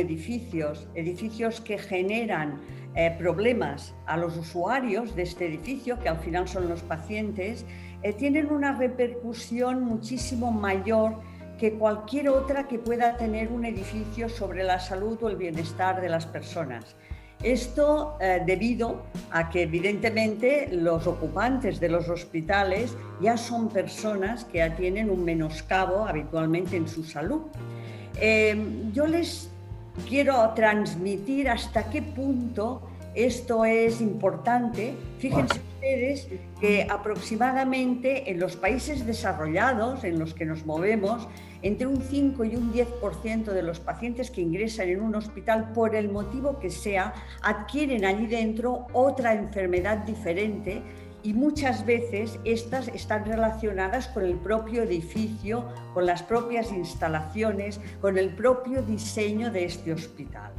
edificios, edificios que generan problemas a los usuarios de este edificio, que al final son los pacientes, tienen una repercusión muchísimo mayor que cualquier otra que pueda tener un edificio sobre la salud o el bienestar de las personas. Esto debido a que evidentemente los ocupantes de los hospitales ya son personas que ya tienen un menoscabo habitualmente en su salud. Yo les quiero transmitir hasta qué punto esto es importante. Fíjense ustedes que aproximadamente en los países desarrollados en los que nos movemos, entre un 5 y un 10% de los pacientes que ingresan en un hospital, por el motivo que sea, adquieren allí dentro otra enfermedad diferente, y muchas veces estas están relacionadas con el propio edificio, con las propias instalaciones, con el propio diseño de este hospital.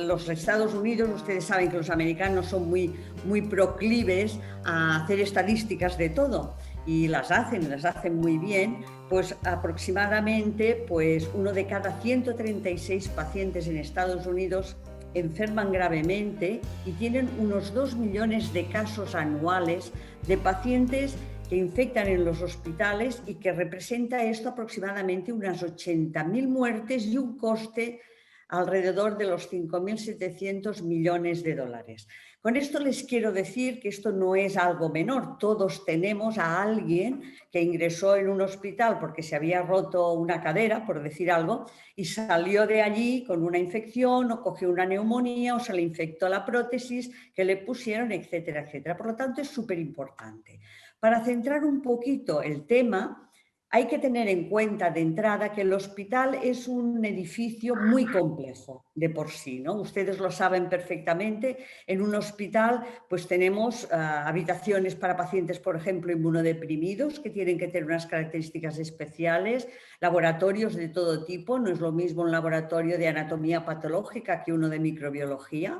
Los Estados Unidos, ustedes saben que los americanos son muy proclives a hacer estadísticas de todo, y las hacen muy bien. Pues aproximadamente uno de cada 136 pacientes en Estados Unidos enferman gravemente, y tienen unos 2 millones de casos anuales de pacientes que infectan en los hospitales, y que representa esto aproximadamente unas 80.000 muertes y un coste alrededor de los 5.700 millones de dólares. Con esto les quiero decir que esto no es algo menor. Todos tenemos a alguien que ingresó en un hospital porque se había roto una cadera, por decir algo, y salió de allí con una infección, o cogió una neumonía, o se le infectó la prótesis que le pusieron, etcétera, etcétera. Por lo tanto, es súper importante. Para centrar un poquito el tema, hay que tener en cuenta de entrada que el hospital es un edificio muy complejo de por sí, ¿no? Ustedes lo saben perfectamente. En un hospital pues tenemos habitaciones para pacientes, por ejemplo, inmunodeprimidos, que tienen que tener unas características especiales, laboratorios de todo tipo. No es lo mismo un laboratorio de anatomía patológica que uno de microbiología.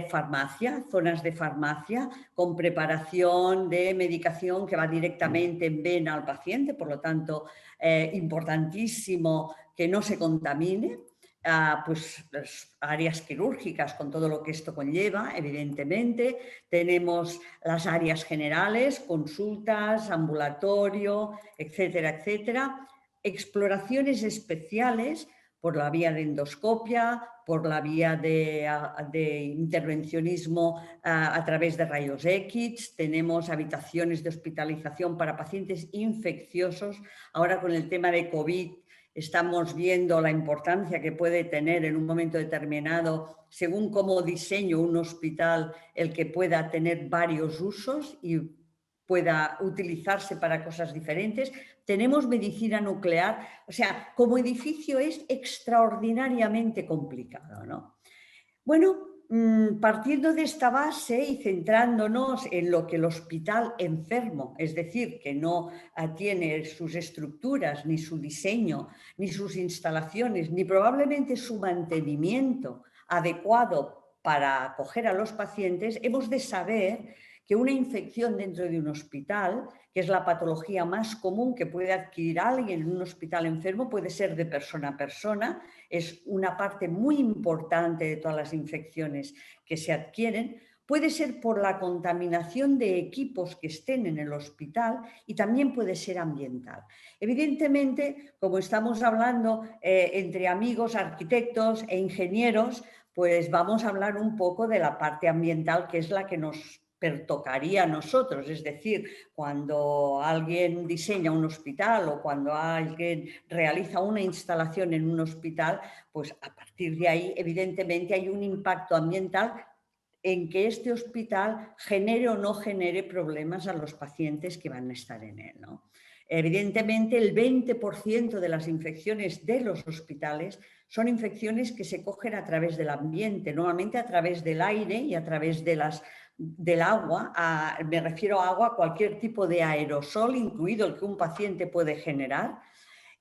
Farmacia, zonas de farmacia con preparación de medicación que va directamente en vena al paciente, por lo tanto, importantísimo que no se contamine. Pues las áreas quirúrgicas con todo lo que esto conlleva, evidentemente. Tenemos las áreas generales, consultas, ambulatorio, etcétera, etcétera. Exploraciones especiales por la vía de endoscopia, por la vía de intervencionismo a través de rayos X. Tenemos habitaciones de hospitalización para pacientes infecciosos. Ahora, con el tema de COVID, estamos viendo la importancia que puede tener en un momento determinado, según cómo diseño un hospital, el que pueda tener varios usos y pueda utilizarse para cosas diferentes. Tenemos medicina nuclear. O sea, como edificio es extraordinariamente complicado, ¿no? Bueno, partiendo de esta base y centrándonos en lo que el hospital enfermo, es decir, que no tiene sus estructuras, ni su diseño, ni sus instalaciones, ni probablemente su mantenimiento adecuado para acoger a los pacientes, hemos de saber que una infección dentro de un hospital, que es la patología más común que puede adquirir alguien en un hospital enfermo, puede ser de persona a persona. Es una parte muy importante de todas las infecciones que se adquieren. Puede ser por la contaminación de equipos que estén en el hospital, y también puede ser ambiental. Evidentemente, como estamos hablando entre amigos, arquitectos e ingenieros, pues vamos a hablar un poco de la parte ambiental, que es la que nos pertocaría a nosotros. Es decir, cuando alguien diseña un hospital o cuando alguien realiza una instalación en un hospital, pues a partir de ahí, evidentemente, hay un impacto ambiental en que este hospital genere o no genere problemas a los pacientes que van a estar en él, ¿no? Evidentemente, el 20% de las infecciones de los hospitales son infecciones que se cogen a través del ambiente, normalmente a través del aire y a través del agua. Me refiero a agua, cualquier tipo de aerosol, incluido el que un paciente puede generar.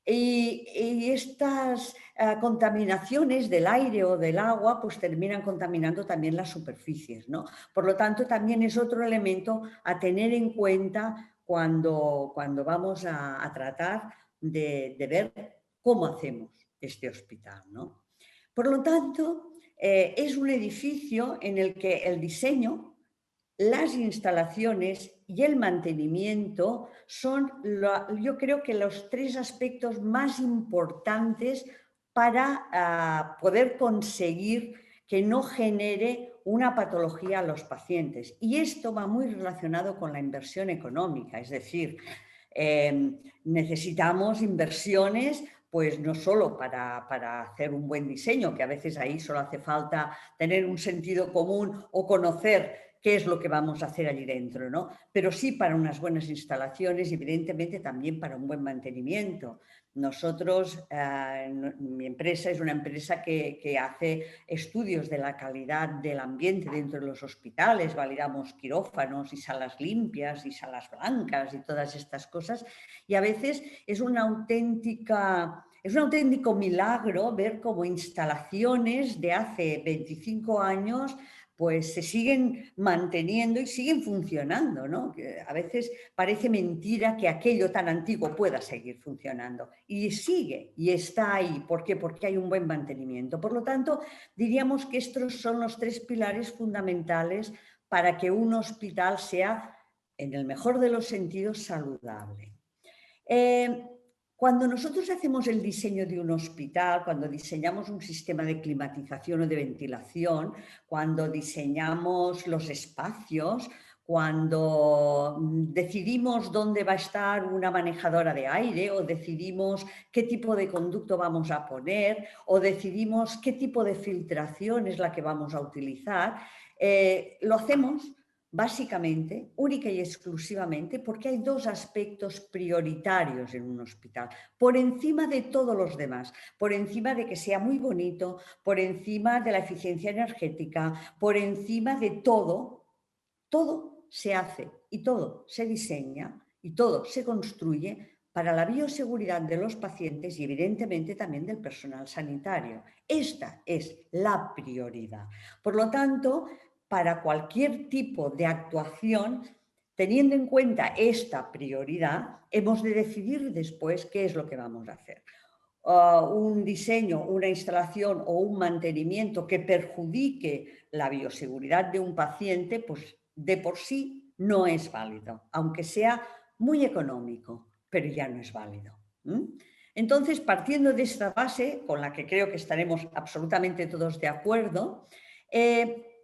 Y estas contaminaciones del aire o del agua pues terminan contaminando también las superficies, ¿no? Por lo tanto, también es otro elemento a tener en cuenta cuando vamos a tratar de ver cómo hacemos este hospital, ¿no? Por lo tanto, es un edificio en el que el diseño, las instalaciones y el mantenimiento son, yo creo que los tres aspectos más importantes para poder conseguir que no genere una patología a los pacientes. Y esto va muy relacionado con la inversión económica, es decir, necesitamos inversiones pues no solo para hacer un buen diseño, que a veces ahí solo hace falta tener un sentido común o conocer qué es lo que vamos a hacer allí dentro, ¿no? Pero sí para unas buenas instalaciones y evidentemente también para un buen mantenimiento. Nosotros, mi empresa es una empresa que hace estudios de la calidad del ambiente dentro de los hospitales, validamos quirófanos y salas limpias y salas blancas y todas estas cosas, y a veces es un auténtico milagro ver cómo instalaciones de hace 25 años pues se siguen manteniendo y siguen funcionando, ¿no? Que a veces parece mentira que aquello tan antiguo pueda seguir funcionando. Y sigue, y está ahí. ¿Por qué? Porque hay un buen mantenimiento. Por lo tanto, diríamos que estos son los tres pilares fundamentales para que un hospital sea, en el mejor de los sentidos, saludable. Cuando nosotros hacemos el diseño de un hospital, cuando diseñamos un sistema de climatización o de ventilación, cuando diseñamos los espacios, cuando decidimos dónde va a estar una manejadora de aire o decidimos qué tipo de conducto vamos a poner o decidimos qué tipo de filtración es la que vamos a utilizar, lo hacemos básicamente, única y exclusivamente, porque hay dos aspectos prioritarios en un hospital, por encima de todos los demás, por encima de que sea muy bonito, por encima de la eficiencia energética, por encima de todo, todo se hace y todo se diseña y todo se construye para la bioseguridad de los pacientes y evidentemente también del personal sanitario. Esta es la prioridad. Por lo tanto, para cualquier tipo de actuación, teniendo en cuenta esta prioridad, hemos de decidir después qué es lo que vamos a hacer. Un diseño, una instalación o un mantenimiento que perjudique la bioseguridad de un paciente, pues de por sí no es válido, aunque sea muy económico, pero ya no es válido. Entonces, partiendo de esta base, con la que creo que estaremos absolutamente todos de acuerdo,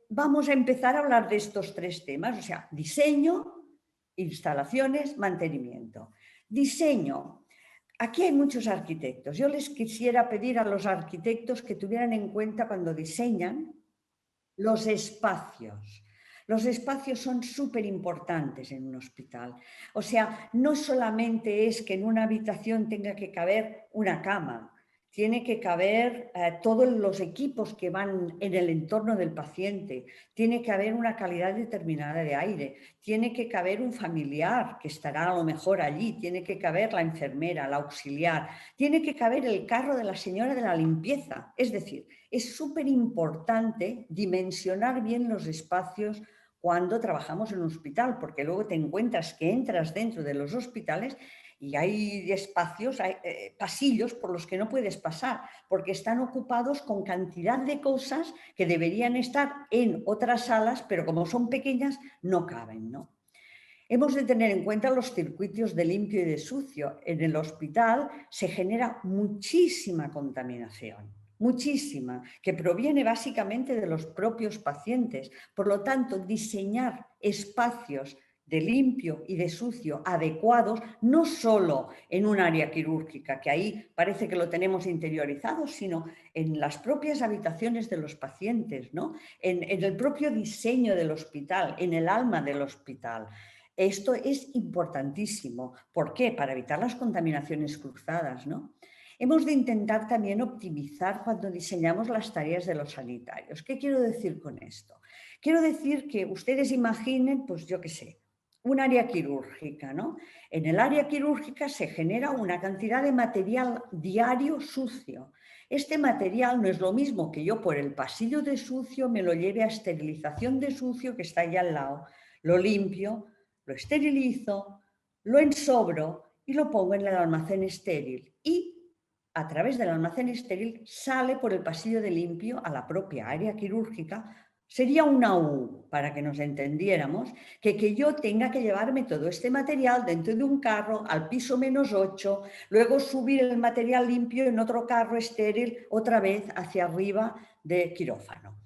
vamos a empezar a hablar de estos tres temas, o sea, diseño, instalaciones, mantenimiento. Diseño. Aquí hay muchos arquitectos. Yo les quisiera pedir a los arquitectos que tuvieran en cuenta cuando diseñan los espacios. Los espacios son súper importantes en un hospital. O sea, no solamente es que en una habitación tenga que caber una cama, tiene que caber todos los equipos que van en el entorno del paciente, tiene que haber una calidad determinada de aire, tiene que caber un familiar que estará a lo mejor allí, tiene que caber la enfermera, la auxiliar, tiene que caber el carro de la señora de la limpieza. Es decir, es súper importante dimensionar bien los espacios cuando trabajamos en un hospital, porque luego te encuentras que entras dentro de los hospitales y hay espacios, hay pasillos por los que no puedes pasar, porque están ocupados con cantidad de cosas que deberían estar en otras salas, pero como son pequeñas, no caben, ¿no? Hemos de tener en cuenta los circuitos de limpio y de sucio. En el hospital se genera muchísima contaminación, muchísima, que proviene básicamente de los propios pacientes. Por lo tanto, diseñar espacios de limpio y de sucio adecuados, no solo en un área quirúrgica, que ahí parece que lo tenemos interiorizado, sino en las propias habitaciones de los pacientes, ¿no? En el propio diseño del hospital, en el alma del hospital. Esto es importantísimo. ¿Por qué? Para evitar las contaminaciones cruzadas, ¿no? Hemos de intentar también optimizar cuando diseñamos las tareas de los sanitarios. ¿Qué quiero decir con esto? Quiero decir que ustedes imaginen, pues yo qué sé, un área quirúrgica, ¿no? En el área quirúrgica se genera una cantidad de material diario sucio. Este material no es lo mismo que yo por el pasillo de sucio me lo lleve a esterilización de sucio que está allá al lado, lo limpio, lo esterilizo, lo ensobro y lo pongo en el almacén estéril. Y a través del almacén estéril sale por el pasillo de limpio a la propia área quirúrgica. Sería una U, para que nos entendiéramos, que yo tenga que llevarme todo este material dentro de un carro al piso -8, luego subir el material limpio en otro carro estéril otra vez hacia arriba de quirófano.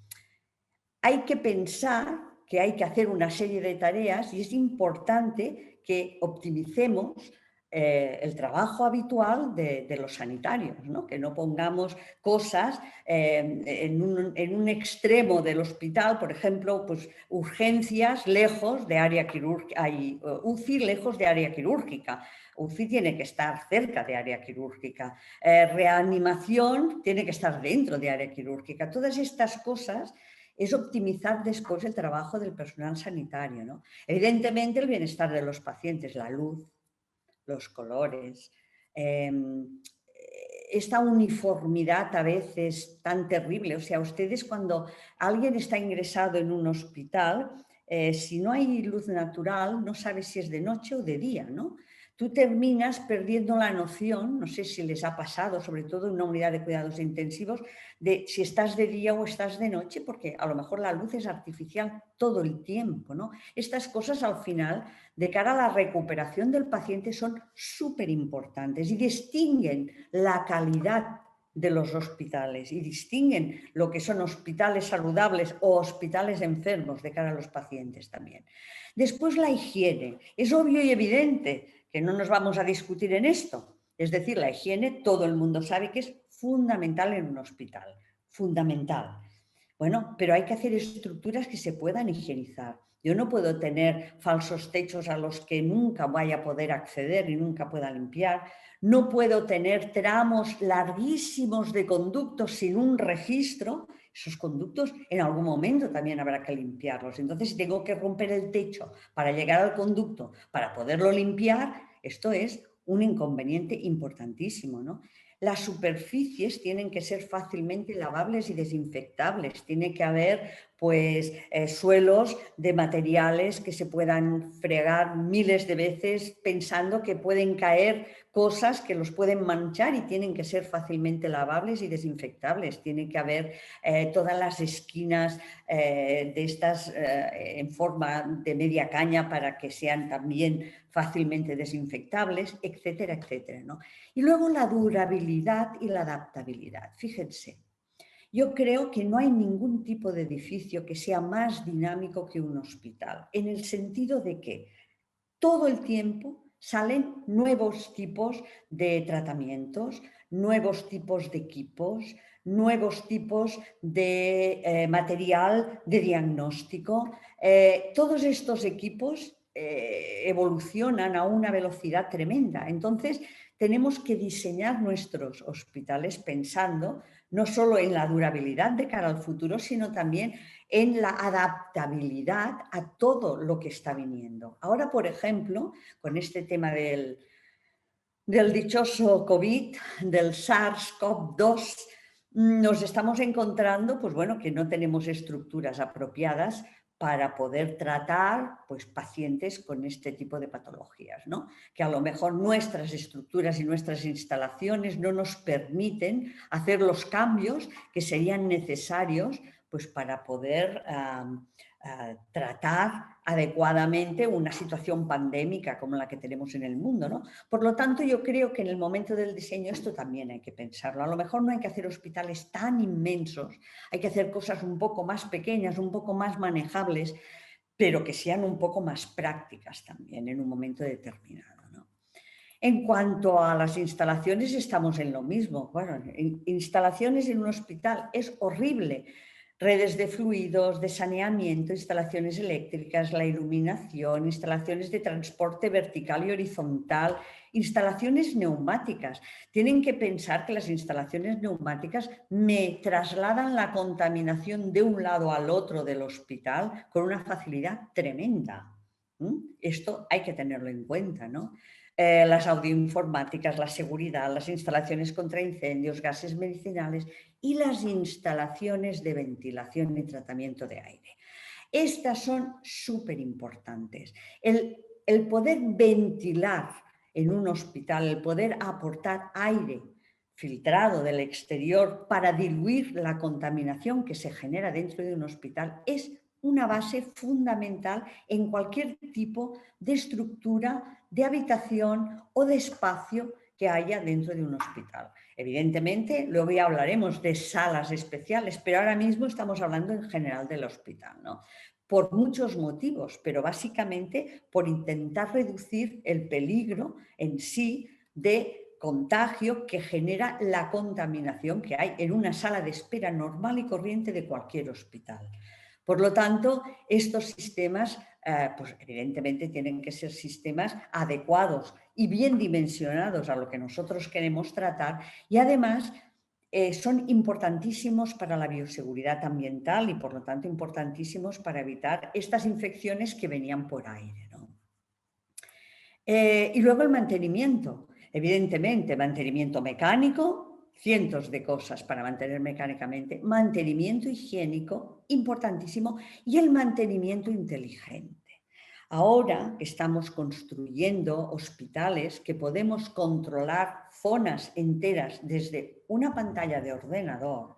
Hay que pensar que hay que hacer una serie de tareas y es importante que optimicemos el trabajo habitual de los sanitarios, ¿no? Que no pongamos cosas en un extremo del hospital, por ejemplo, pues urgencias lejos de área quirúrgica, hay UCI lejos de área quirúrgica. UCI tiene que estar cerca de área quirúrgica, reanimación tiene que estar dentro de área quirúrgica. Todas estas cosas es optimizar después el trabajo del personal sanitario, ¿no? Evidentemente el bienestar de los pacientes, la luz, los colores, esta uniformidad a veces tan terrible. O sea, ustedes cuando alguien está ingresado en un hospital, si no hay luz natural, no sabes si es de noche o de día, ¿no? Tú terminas perdiendo la noción, no sé si les ha pasado, sobre todo en una unidad de cuidados intensivos, de si estás de día o estás de noche, porque a lo mejor la luz es artificial todo el tiempo, ¿no? Estas cosas al final, de cara a la recuperación del paciente, son súper importantes y distinguen la calidad de los hospitales y distinguen lo que son hospitales saludables o hospitales enfermos de cara a los pacientes también. Después la higiene. Es obvio y evidente que no nos vamos a discutir en esto. Es decir, la higiene todo el mundo sabe que es fundamental en un hospital, fundamental. Bueno, pero hay que hacer estructuras que se puedan higienizar. Yo no puedo tener falsos techos a los que nunca vaya a poder acceder y nunca pueda limpiar. No puedo tener tramos larguísimos de conductos sin un registro. Esos conductos en algún momento también habrá que limpiarlos. Entonces, si tengo que romper el techo para llegar al conducto, para poderlo limpiar, esto es un inconveniente importantísimo, ¿no? Las superficies tienen que ser fácilmente lavables y desinfectables. Tiene que haber pues, suelos de materiales que se puedan fregar miles de veces pensando que pueden caer cosas que los pueden manchar y tienen que ser fácilmente lavables y desinfectables. Tiene que haber todas las esquinas de estas en forma de media caña para que sean también fácilmente desinfectables, etcétera, etcétera, ¿no? Y luego la durabilidad y la adaptabilidad. Fíjense, yo creo que no hay ningún tipo de edificio que sea más dinámico que un hospital, en el sentido de que todo el tiempo salen nuevos tipos de tratamientos, nuevos tipos de equipos, nuevos tipos de material de diagnóstico. Todos estos equipos evolucionan a una velocidad tremenda. Entonces, tenemos que diseñar nuestros hospitales pensando no solo en la durabilidad de cara al futuro, sino también en la adaptabilidad a todo lo que está viniendo. Ahora, por ejemplo, con este tema del dichoso COVID, del SARS-CoV-2, nos estamos encontrando, pues bueno, que no tenemos estructuras apropiadas para poder tratar pues, pacientes con este tipo de patologías, ¿no? Que a lo mejor nuestras estructuras y nuestras instalaciones no nos permiten hacer los cambios que serían necesarios pues, para poder tratar adecuadamente una situación pandémica como la que tenemos en el mundo, ¿no? Por lo tanto, yo creo que en el momento del diseño esto también hay que pensarlo. A lo mejor no hay que hacer hospitales tan inmensos, hay que hacer cosas un poco más pequeñas, un poco más manejables, pero que sean un poco más prácticas también en un momento determinado, ¿no? En cuanto a las instalaciones, estamos en lo mismo. Bueno, instalaciones en un hospital es horrible. Redes de fluidos, de saneamiento, instalaciones eléctricas, la iluminación, instalaciones de transporte vertical y horizontal, instalaciones neumáticas. Tienen que pensar que las instalaciones neumáticas me trasladan la contaminación de un lado al otro del hospital con una facilidad tremenda. Esto hay que tenerlo en cuenta, ¿no? Las audioinformáticas, la seguridad, las instalaciones contra incendios, gases medicinales y las instalaciones de ventilación y tratamiento de aire. Estas son súper importantes. El poder ventilar en un hospital, el poder aportar aire filtrado del exterior para diluir la contaminación que se genera dentro de un hospital es una base fundamental en cualquier tipo de estructura, de habitación o de espacio que haya dentro de un hospital. Evidentemente, luego ya hablaremos de salas especiales, pero ahora mismo estamos hablando en general del hospital, ¿no? Por muchos motivos, pero básicamente por intentar reducir el peligro en sí de contagio que genera la contaminación que hay en una sala de espera normal y corriente de cualquier hospital. Por lo tanto, estos sistemas, pues evidentemente tienen que ser sistemas adecuados y bien dimensionados a lo que nosotros queremos tratar y además son importantísimos para la bioseguridad ambiental y por lo tanto importantísimos para evitar estas infecciones que venían por aire, ¿no? Y luego el mantenimiento. Evidentemente, mantenimiento mecánico, cientos de cosas para mantener mecánicamente, mantenimiento higiénico, importantísimo, y el mantenimiento inteligente. Ahora estamos construyendo hospitales que podemos controlar zonas enteras desde una pantalla de ordenador.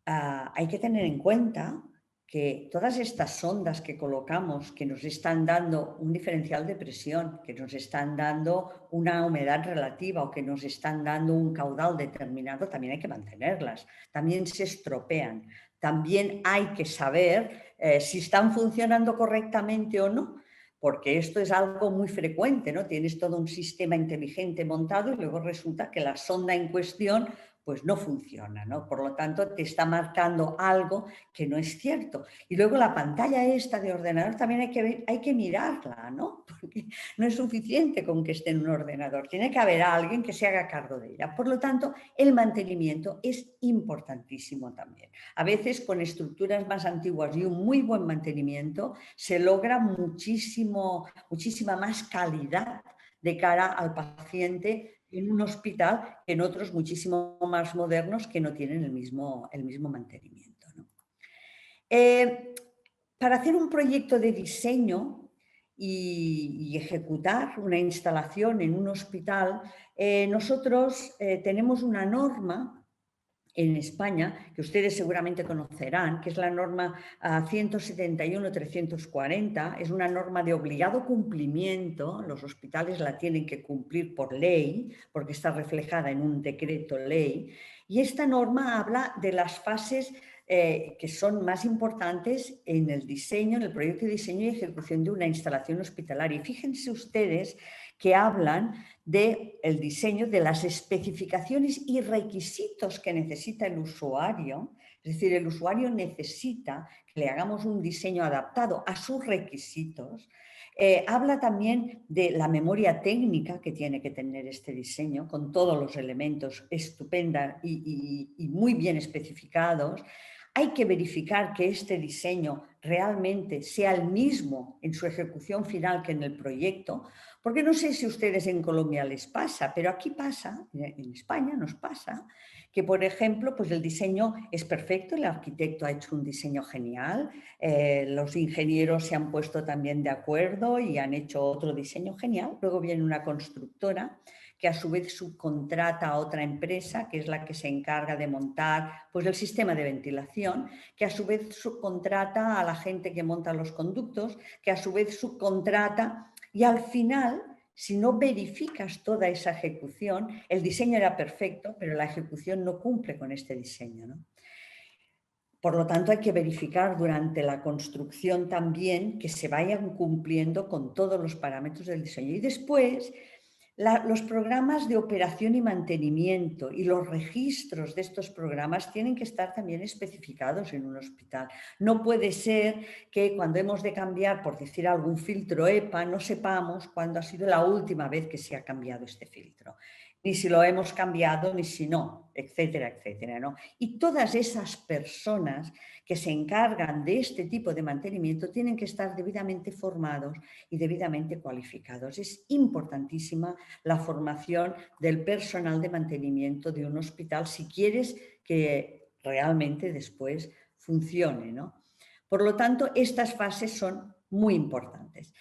Hay que tener en cuenta que todas estas sondas que colocamos, que nos están dando un diferencial de presión, que nos están dando una humedad relativa o que nos están dando un caudal determinado, también hay que mantenerlas, también se estropean, también hay que saber si están funcionando correctamente o no, porque esto es algo muy frecuente, ¿no? Tienes todo un sistema inteligente montado y luego resulta que la sonda en cuestión pues no funciona, ¿no? Por lo tanto, te está marcando algo que no es cierto. Y luego la pantalla esta de ordenador también hay que mirarla, ¿no? Porque no es suficiente con que esté en un ordenador, tiene que haber alguien que se haga cargo de ella. Por lo tanto, el mantenimiento es importantísimo también. A veces con estructuras más antiguas y un muy buen mantenimiento se logra muchísima más calidad de cara al paciente en un hospital que en otros muchísimo más modernos que no tienen el mismo mantenimiento, ¿no? Para hacer un proyecto de diseño y ejecutar una instalación en un hospital, nosotros tenemos una norma en España, que ustedes seguramente conocerán, que es la norma 171-340, es una norma de obligado cumplimiento, los hospitales la tienen que cumplir por ley, porque está reflejada en un decreto ley, y esta norma habla de las fases que son más importantes en el diseño, en el proyecto de diseño y ejecución de una instalación hospitalaria. Y fíjense ustedes que hablan del diseño, de las especificaciones y requisitos que necesita el usuario. Es decir, el usuario necesita que le hagamos un diseño adaptado a sus requisitos. Habla también de la memoria técnica que tiene que tener este diseño, con todos los elementos estupenda y muy bien especificados. Hay que verificar que este diseño realmente sea el mismo en su ejecución final que en el proyecto, porque no sé si a ustedes en Colombia les pasa, pero aquí pasa, en España nos pasa, que por ejemplo pues el diseño es perfecto, el arquitecto ha hecho un diseño genial, los ingenieros se han puesto también de acuerdo y han hecho otro diseño genial, luego viene una constructora que a su vez subcontrata a otra empresa, que es la que se encarga de montar pues, el sistema de ventilación, que a su vez subcontrata a la gente que monta los conductos, que a su vez subcontrata y al final, si no verificas toda esa ejecución, el diseño era perfecto, pero la ejecución no cumple con este diseño, ¿no? Por lo tanto, hay que verificar durante la construcción también que se vayan cumpliendo con todos los parámetros del diseño. Y después, los programas de operación y mantenimiento y los registros de estos programas tienen que estar también especificados en un hospital. No puede ser que cuando hemos de cambiar, por decir algún filtro EPA, no sepamos cuándo ha sido la última vez que se ha cambiado este filtro, ni si lo hemos cambiado, ni si no, etcétera, etcétera, ¿no? Y todas esas personas que se encargan de este tipo de mantenimiento tienen que estar debidamente formados y debidamente cualificados. Es importantísima la formación del personal de mantenimiento de un hospital si quieres que realmente después funcione, ¿no? Por lo tanto, estas fases son muy importantes.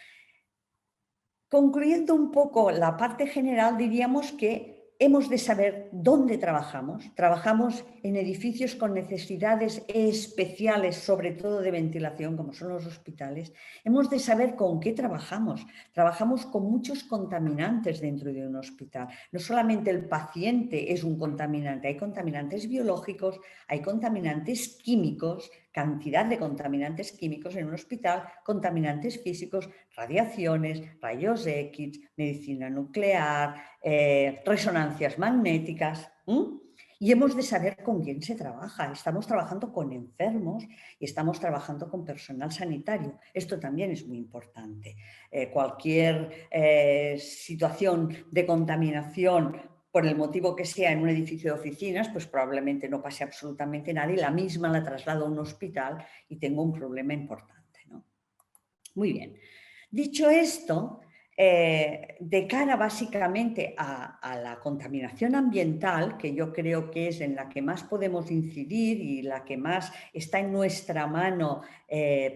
Concluyendo un poco la parte general, diríamos que hemos de saber dónde trabajamos. Trabajamos en edificios con necesidades especiales, sobre todo de ventilación, como son los hospitales. Hemos de saber con qué trabajamos. Trabajamos con muchos contaminantes dentro de un hospital. No solamente el paciente es un contaminante, hay contaminantes biológicos, hay contaminantes químicos, cantidad de contaminantes químicos en un hospital, contaminantes físicos, radiaciones, rayos X, medicina nuclear, resonancias magnéticas. Y hemos de saber con quién se trabaja. Estamos trabajando con enfermos y estamos trabajando con personal sanitario. Esto también es muy importante. Cualquier situación de contaminación, por el motivo que sea, en un edificio de oficinas, pues probablemente no pase absolutamente nada y la misma la traslado a un hospital y tengo un problema importante, ¿no? Muy bien. Dicho esto, de cara básicamente a la contaminación ambiental, que yo creo que es en la que más podemos incidir y la que más está en nuestra mano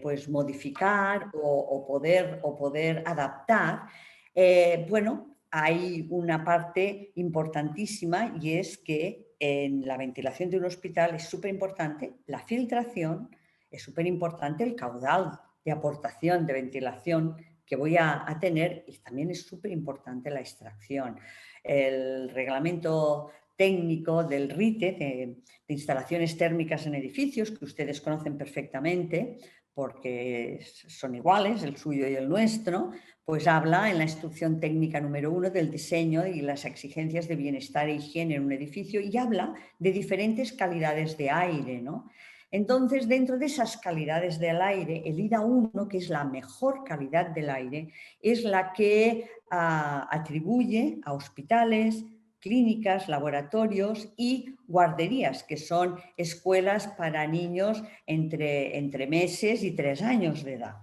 pues modificar o poder adaptar, bueno, hay una parte importantísima y es que en la ventilación de un hospital es súper importante la filtración, es súper importante el caudal de aportación de ventilación que voy a tener y también es súper importante la extracción. El reglamento técnico del RITE, de instalaciones térmicas en edificios, que ustedes conocen perfectamente porque son iguales, el suyo y el nuestro, pues habla en la instrucción técnica número 1 del diseño y las exigencias de bienestar e higiene en un edificio y habla de diferentes calidades de aire, ¿no? Entonces, dentro de esas calidades del aire, el IDA1, que es la mejor calidad del aire, es la que atribuye a hospitales, clínicas, laboratorios y guarderías, que son escuelas para niños entre meses y 3 años de edad.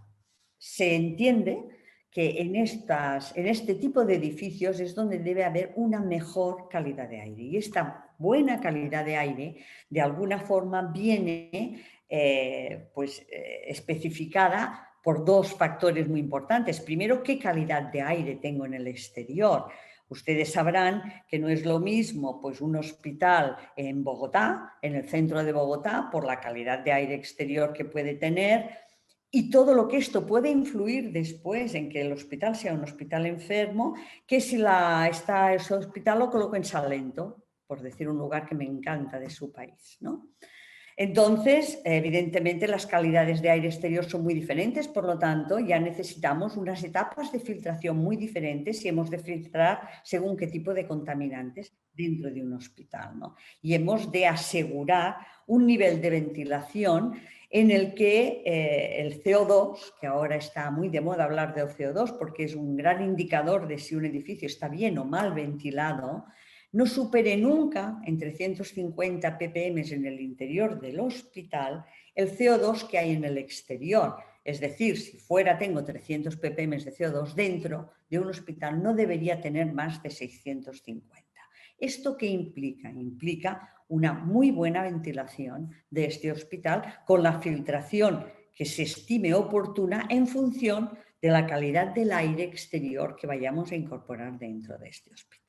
Se entiende que en este tipo de edificios es donde debe haber una mejor calidad de aire. Y esta buena calidad de aire, de alguna forma, viene especificada por dos factores muy importantes. Primero, ¿qué calidad de aire tengo en el exterior? Ustedes sabrán que no es lo mismo pues, un hospital en Bogotá, en el centro de Bogotá, por la calidad de aire exterior que puede tener, y todo lo que esto puede influir después en que el hospital sea un hospital enfermo, que si ese hospital lo coloco en Salento, por decir un lugar que me encanta de su país, ¿no? Entonces, evidentemente, las calidades de aire exterior son muy diferentes, por lo tanto, ya necesitamos unas etapas de filtración muy diferentes y hemos de filtrar según qué tipo de contaminantes dentro de un hospital, ¿no? Y hemos de asegurar un nivel de ventilación en el que el CO2, que ahora está muy de moda hablar de CO2 porque es un gran indicador de si un edificio está bien o mal ventilado, no supere nunca, en 350 ppm en el interior del hospital, el CO2 que hay en el exterior. Es decir, si fuera tengo 300 ppm de CO2 dentro de un hospital, no debería tener más de 650. ¿Esto qué implica? Implica una muy buena ventilación de este hospital con la filtración que se estime oportuna en función de la calidad del aire exterior que vayamos a incorporar dentro de este hospital.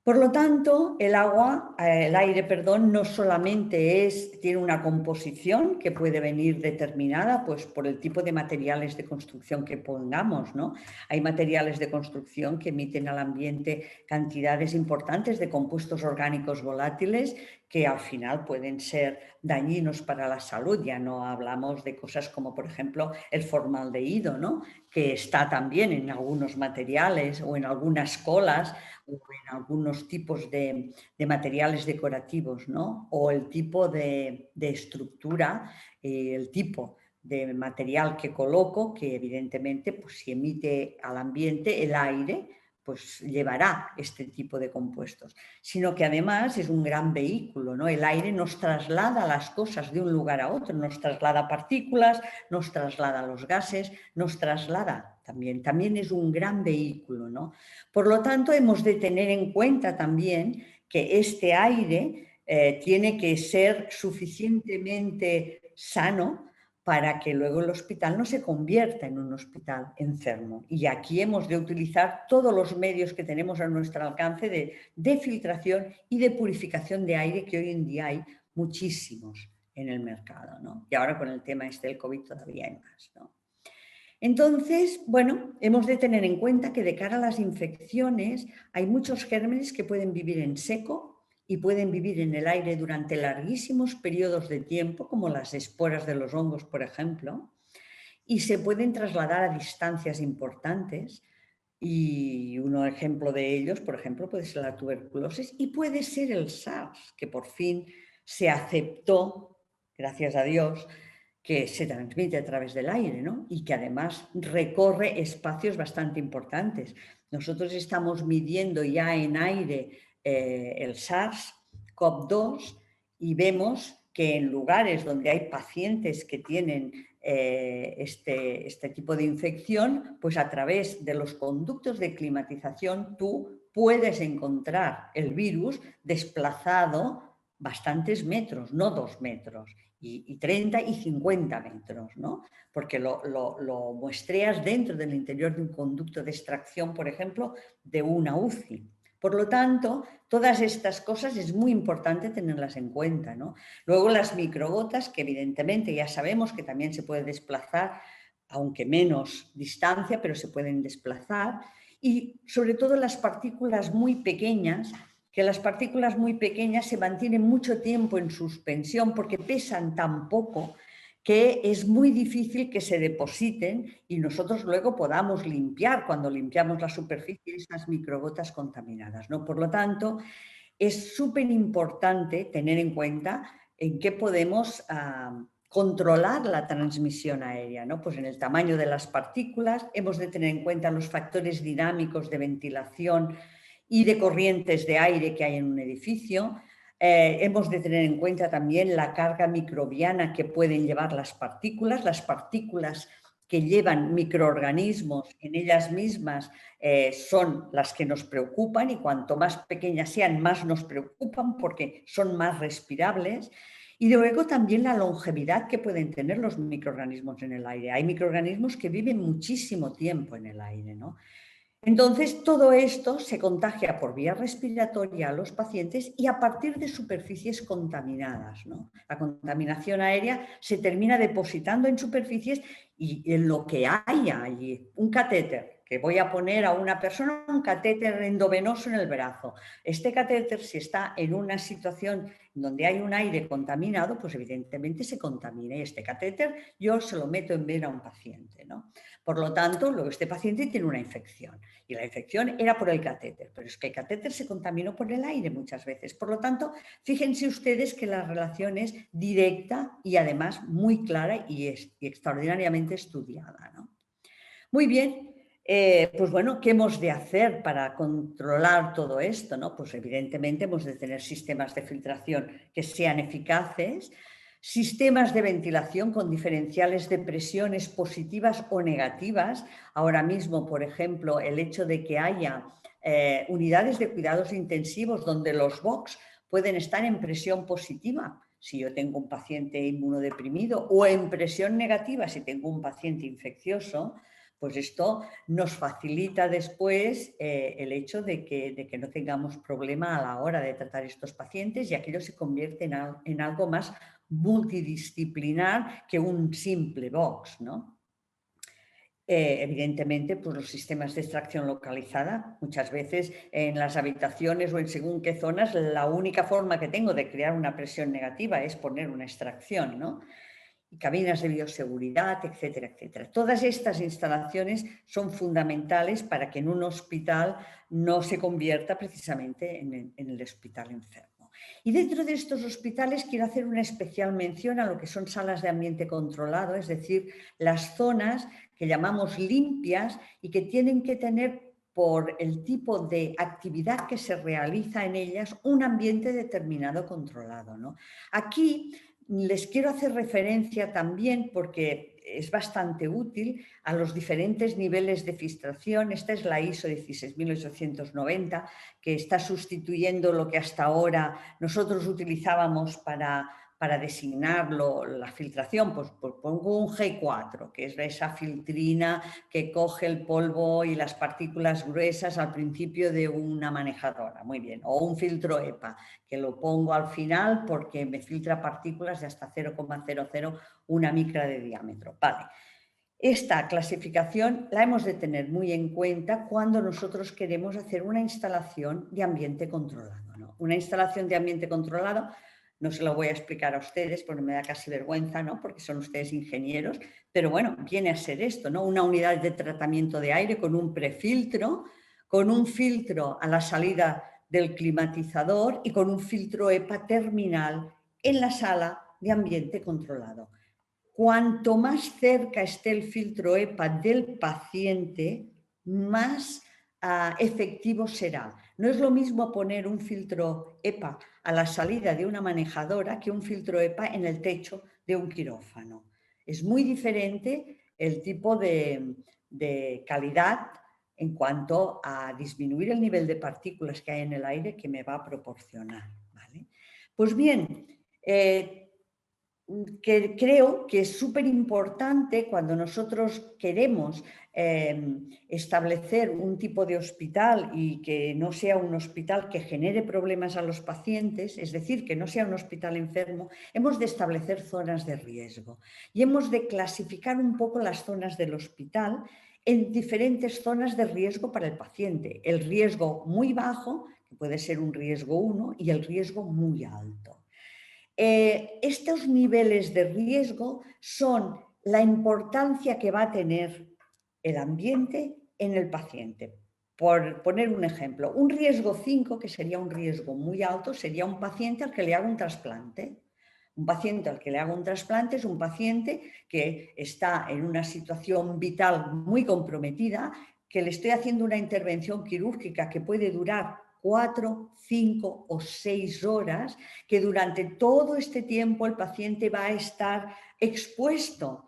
Por lo tanto, el aire, no solamente tiene una composición que puede venir determinada pues, por el tipo de materiales de construcción que pongamos, ¿no? Hay materiales de construcción que emiten al ambiente cantidades importantes de compuestos orgánicos volátiles que al final pueden ser dañinos para la salud. Ya no hablamos de cosas como, por ejemplo, el formaldehído, ¿no? Que está también en algunos materiales o en algunas colas o en algunos tipos de materiales decorativos, ¿no? O el tipo de estructura, el tipo de material que coloco, que evidentemente pues, si emite al ambiente el aire, pues llevará este tipo de compuestos, sino que además es un gran vehículo, ¿no? El aire nos traslada las cosas de un lugar a otro, nos traslada partículas, nos traslada los gases, nos traslada también es un gran vehículo, ¿no? Por lo tanto, hemos de tener en cuenta también que este aire tiene que ser suficientemente sano para que luego el hospital no se convierta en un hospital enfermo. Y aquí hemos de utilizar todos los medios que tenemos a nuestro alcance de filtración y de purificación de aire, que hoy en día hay muchísimos en el mercado, ¿no? Y ahora con el tema del COVID todavía hay más, ¿no? Entonces, bueno, hemos de tener en cuenta que de cara a las infecciones hay muchos gérmenes que pueden vivir en seco y pueden vivir en el aire durante larguísimos periodos de tiempo, como las esporas de los hongos, por ejemplo, y se pueden trasladar a distancias importantes. Y un ejemplo de ellos, por ejemplo, puede ser la tuberculosis y puede ser el SARS, que por fin se aceptó, gracias a Dios, que se transmite a través del aire, ¿no? Y que además recorre espacios bastante importantes. Nosotros estamos midiendo ya en aire el SARS-CoV-2 y vemos que en lugares donde hay pacientes que tienen este tipo de infección, pues a través de los conductos de climatización tú puedes encontrar el virus desplazado bastantes metros, no 2 metros, y 30 y 50 metros, ¿no? Porque lo muestreas dentro del interior de un conducto de extracción, por ejemplo, de una UCI. Por lo tanto, todas estas cosas es muy importante tenerlas en cuenta, ¿no? Luego las microgotas, que evidentemente ya sabemos que también se puede desplazar, aunque menos distancia, pero se pueden desplazar. Y sobre todo las partículas muy pequeñas, que las partículas muy pequeñas se mantienen mucho tiempo en suspensión porque pesan tan poco que es muy difícil que se depositen y nosotros luego podamos limpiar cuando limpiamos la superficie esas microgotas contaminadas, ¿no? Por lo tanto, es súper importante tener en cuenta en qué podemos controlar la transmisión aérea, ¿no? Pues en el tamaño de las partículas, hemos de tener en cuenta los factores dinámicos de ventilación y de corrientes de aire que hay en un edificio. Hemos de tener en cuenta también la carga microbiana que pueden llevar las partículas que llevan microorganismos en ellas mismas son las que nos preocupan y cuanto más pequeñas sean, más nos preocupan porque son más respirables. Y luego también la longevidad que pueden tener los microorganismos en el aire. Hay microorganismos que viven muchísimo tiempo en el aire, ¿no? Entonces, todo esto se contagia por vía respiratoria a los pacientes y a partir de superficies contaminadas, ¿no? La contaminación aérea se termina depositando en superficies y en lo que haya allí, un catéter, que voy a poner a una persona un catéter endovenoso en el brazo. Este catéter, si está en una situación donde hay un aire contaminado, pues evidentemente se contamina y este catéter yo se lo meto en vena a un paciente, ¿no? Por lo tanto, luego este paciente tiene una infección y la infección era por el catéter, pero es que el catéter se contaminó por el aire muchas veces. Por lo tanto, fíjense ustedes que la relación es directa y además muy clara y extraordinariamente estudiada, ¿no? Muy bien, pues bueno, ¿qué hemos de hacer para controlar todo esto, ¿no? Pues evidentemente hemos de tener sistemas de filtración que sean eficaces, sistemas de ventilación con diferenciales de presiones positivas o negativas. Ahora mismo, por ejemplo, el hecho de que haya unidades de cuidados intensivos donde los box pueden estar en presión positiva, si yo tengo un paciente inmunodeprimido, o en presión negativa si tengo un paciente infeccioso, pues esto nos facilita después el hecho de que no tengamos problema a la hora de tratar estos pacientes y aquello se convierte en algo más multidisciplinar que un simple box, ¿no? Evidentemente, pues los sistemas de extracción localizada, muchas veces en las habitaciones o en según qué zonas, la única forma que tengo de crear una presión negativa es poner una extracción, ¿no? Y cabinas de bioseguridad, etcétera, etcétera. Todas estas instalaciones son fundamentales para que en un hospital no se convierta precisamente en el hospital enfermo. Y dentro de estos hospitales quiero hacer una especial mención a lo que son salas de ambiente controlado, es decir, las zonas que llamamos limpias y que tienen que tener por el tipo de actividad que se realiza en ellas un ambiente determinado controlado, ¿no? Aquí les quiero hacer referencia también porque es bastante útil a los diferentes niveles de filtración. Esta es la ISO 16890, que está sustituyendo lo que hasta ahora nosotros utilizábamos para para designarlo, la filtración, pues pongo un G4, que es esa filtrina que coge el polvo y las partículas gruesas al principio de una manejadora, muy bien, o un filtro EPA, que lo pongo al final porque me filtra partículas de hasta 0,00 micra de diámetro. Vale. Esta clasificación la hemos de tener muy en cuenta cuando nosotros queremos hacer una instalación de ambiente controlado, ¿no? Una instalación de ambiente controlado, no se lo voy a explicar a ustedes porque me da casi vergüenza, ¿no? Porque son ustedes ingenieros, pero bueno, viene a ser esto, ¿no? Una unidad de tratamiento de aire con un prefiltro, con un filtro a la salida del climatizador y con un filtro EPA terminal en la sala de ambiente controlado. Cuanto más cerca esté el filtro EPA del paciente, más efectivo será. No es lo mismo poner un filtro EPA a la salida de una manejadora que un filtro EPA en el techo de un quirófano. Es muy diferente el tipo de calidad en cuanto a disminuir el nivel de partículas que hay en el aire que me va a proporcionar, ¿vale? Pues bien, que creo que es súper importante cuando nosotros queremos establecer un tipo de hospital y que no sea un hospital que genere problemas a los pacientes, es decir, que no sea un hospital enfermo, hemos de establecer zonas de riesgo y hemos de clasificar un poco las zonas del hospital en diferentes zonas de riesgo para el paciente. El riesgo muy bajo, que puede ser un riesgo 1, y el riesgo muy alto. Estos niveles de riesgo son la importancia que va a tener el ambiente en el paciente. Por poner un ejemplo, un riesgo 5, que sería un riesgo muy alto, sería un paciente al que le haga un trasplante. Un paciente al que le haga un trasplante es un paciente que está en una situación vital muy comprometida, que le estoy haciendo una intervención quirúrgica que puede durar 4, 5 o 6 horas, que durante todo este tiempo el paciente va a estar expuesto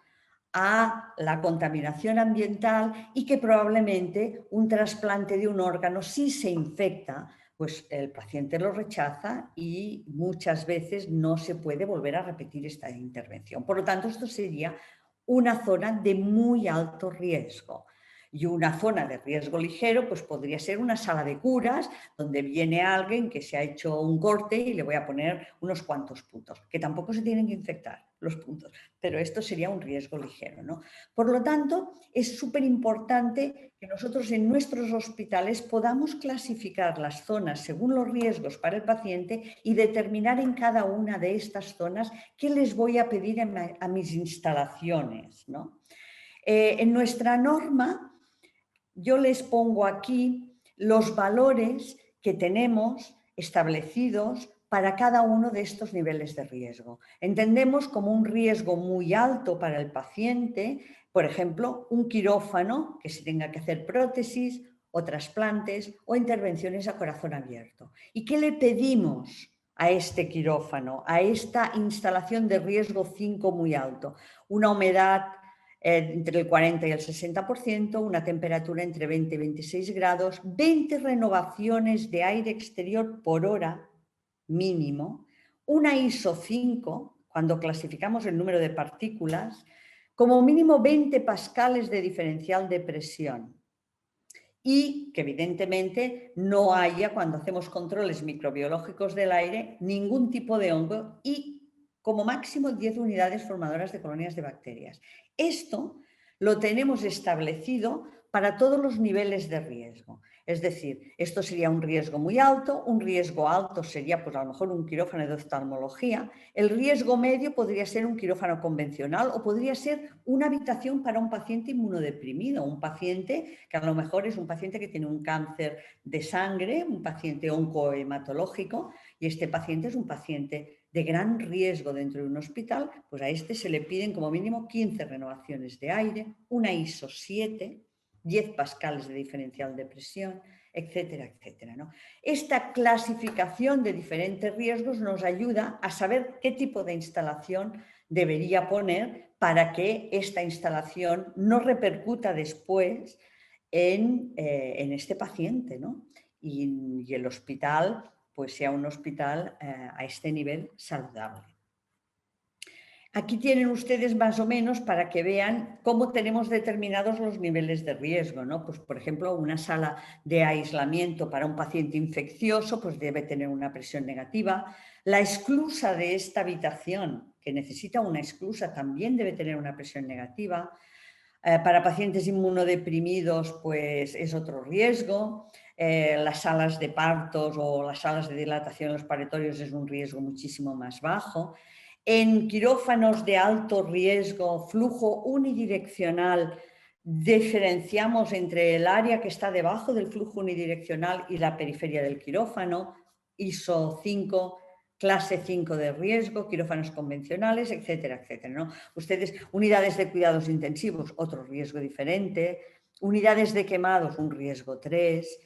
a la contaminación ambiental y que probablemente un trasplante de un órgano, si se infecta, pues el paciente lo rechaza y muchas veces no se puede volver a repetir esta intervención. Por lo tanto, esto sería una zona de muy alto riesgo. Y una zona de riesgo ligero, pues podría ser una sala de curas donde viene alguien que se ha hecho un corte y le voy a poner unos cuantos puntos, que tampoco se tienen que infectar los puntos, pero esto sería un riesgo ligero, ¿no? Por lo tanto, es súper importante que nosotros en nuestros hospitales podamos clasificar las zonas según los riesgos para el paciente y determinar en cada una de estas zonas qué les voy a pedir a mis instalaciones, ¿no? En nuestra norma, yo les pongo aquí los valores que tenemos establecidos para cada uno de estos niveles de riesgo. Entendemos como un riesgo muy alto para el paciente, por ejemplo, un quirófano, que se tenga que hacer prótesis o trasplantes o intervenciones a corazón abierto. ¿Y qué le pedimos a este quirófano, a esta instalación de riesgo 5 muy alto? Una humedad entre el 40 y el 60%, una temperatura entre 20 y 26 grados, 20 renovaciones de aire exterior por hora mínimo, una ISO 5, cuando clasificamos el número de partículas, como mínimo 20 pascales de diferencial de presión. Y que evidentemente no haya, cuando hacemos controles microbiológicos del aire, ningún tipo de hongo y como máximo 10 unidades formadoras de colonias de bacterias. Esto lo tenemos establecido para todos los niveles de riesgo. Es decir, esto sería un riesgo muy alto, un riesgo alto sería pues a lo mejor un quirófano de oftalmología, el riesgo medio podría ser un quirófano convencional o podría ser una habitación para un paciente inmunodeprimido, un paciente que a lo mejor es un paciente que tiene un cáncer de sangre, un paciente oncohematológico y este paciente es un paciente de gran riesgo dentro de un hospital, pues a este se le piden como mínimo 15 renovaciones de aire, una ISO 7, 10 pascales de diferencial de presión, etcétera, etcétera, ¿no? Esta clasificación de diferentes riesgos nos ayuda a saber qué tipo de instalación debería poner para que esta instalación no repercuta después en este paciente, ¿no? Y el hospital pues sea un hospital a este nivel saludable. Aquí tienen ustedes más o menos para que vean cómo tenemos determinados los niveles de riesgo, ¿no? Pues, por ejemplo, una sala de aislamiento para un paciente infeccioso pues debe tener una presión negativa. La esclusa de esta habitación, que necesita una esclusa, también debe tener una presión negativa. Para pacientes inmunodeprimidos, pues es otro riesgo. Las salas de partos o las salas de dilatación en los paretorios es un riesgo muchísimo más bajo. En quirófanos de alto riesgo, flujo unidireccional, diferenciamos entre el área que está debajo del flujo unidireccional y la periferia del quirófano, ISO 5, clase 5 de riesgo, quirófanos convencionales, etcétera, etcétera, ¿no? Ustedes, unidades de cuidados intensivos, otro riesgo diferente, unidades de quemados, un riesgo 3.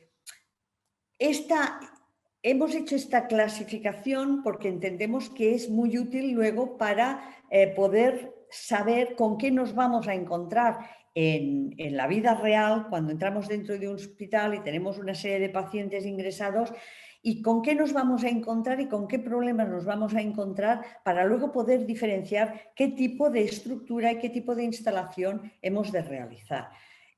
Hemos hecho esta clasificación porque entendemos que es muy útil luego para poder saber con qué nos vamos a encontrar en la vida real cuando entramos dentro de un hospital y tenemos una serie de pacientes ingresados y con qué nos vamos a encontrar y con qué problemas nos vamos a encontrar para luego poder diferenciar qué tipo de estructura y qué tipo de instalación hemos de realizar.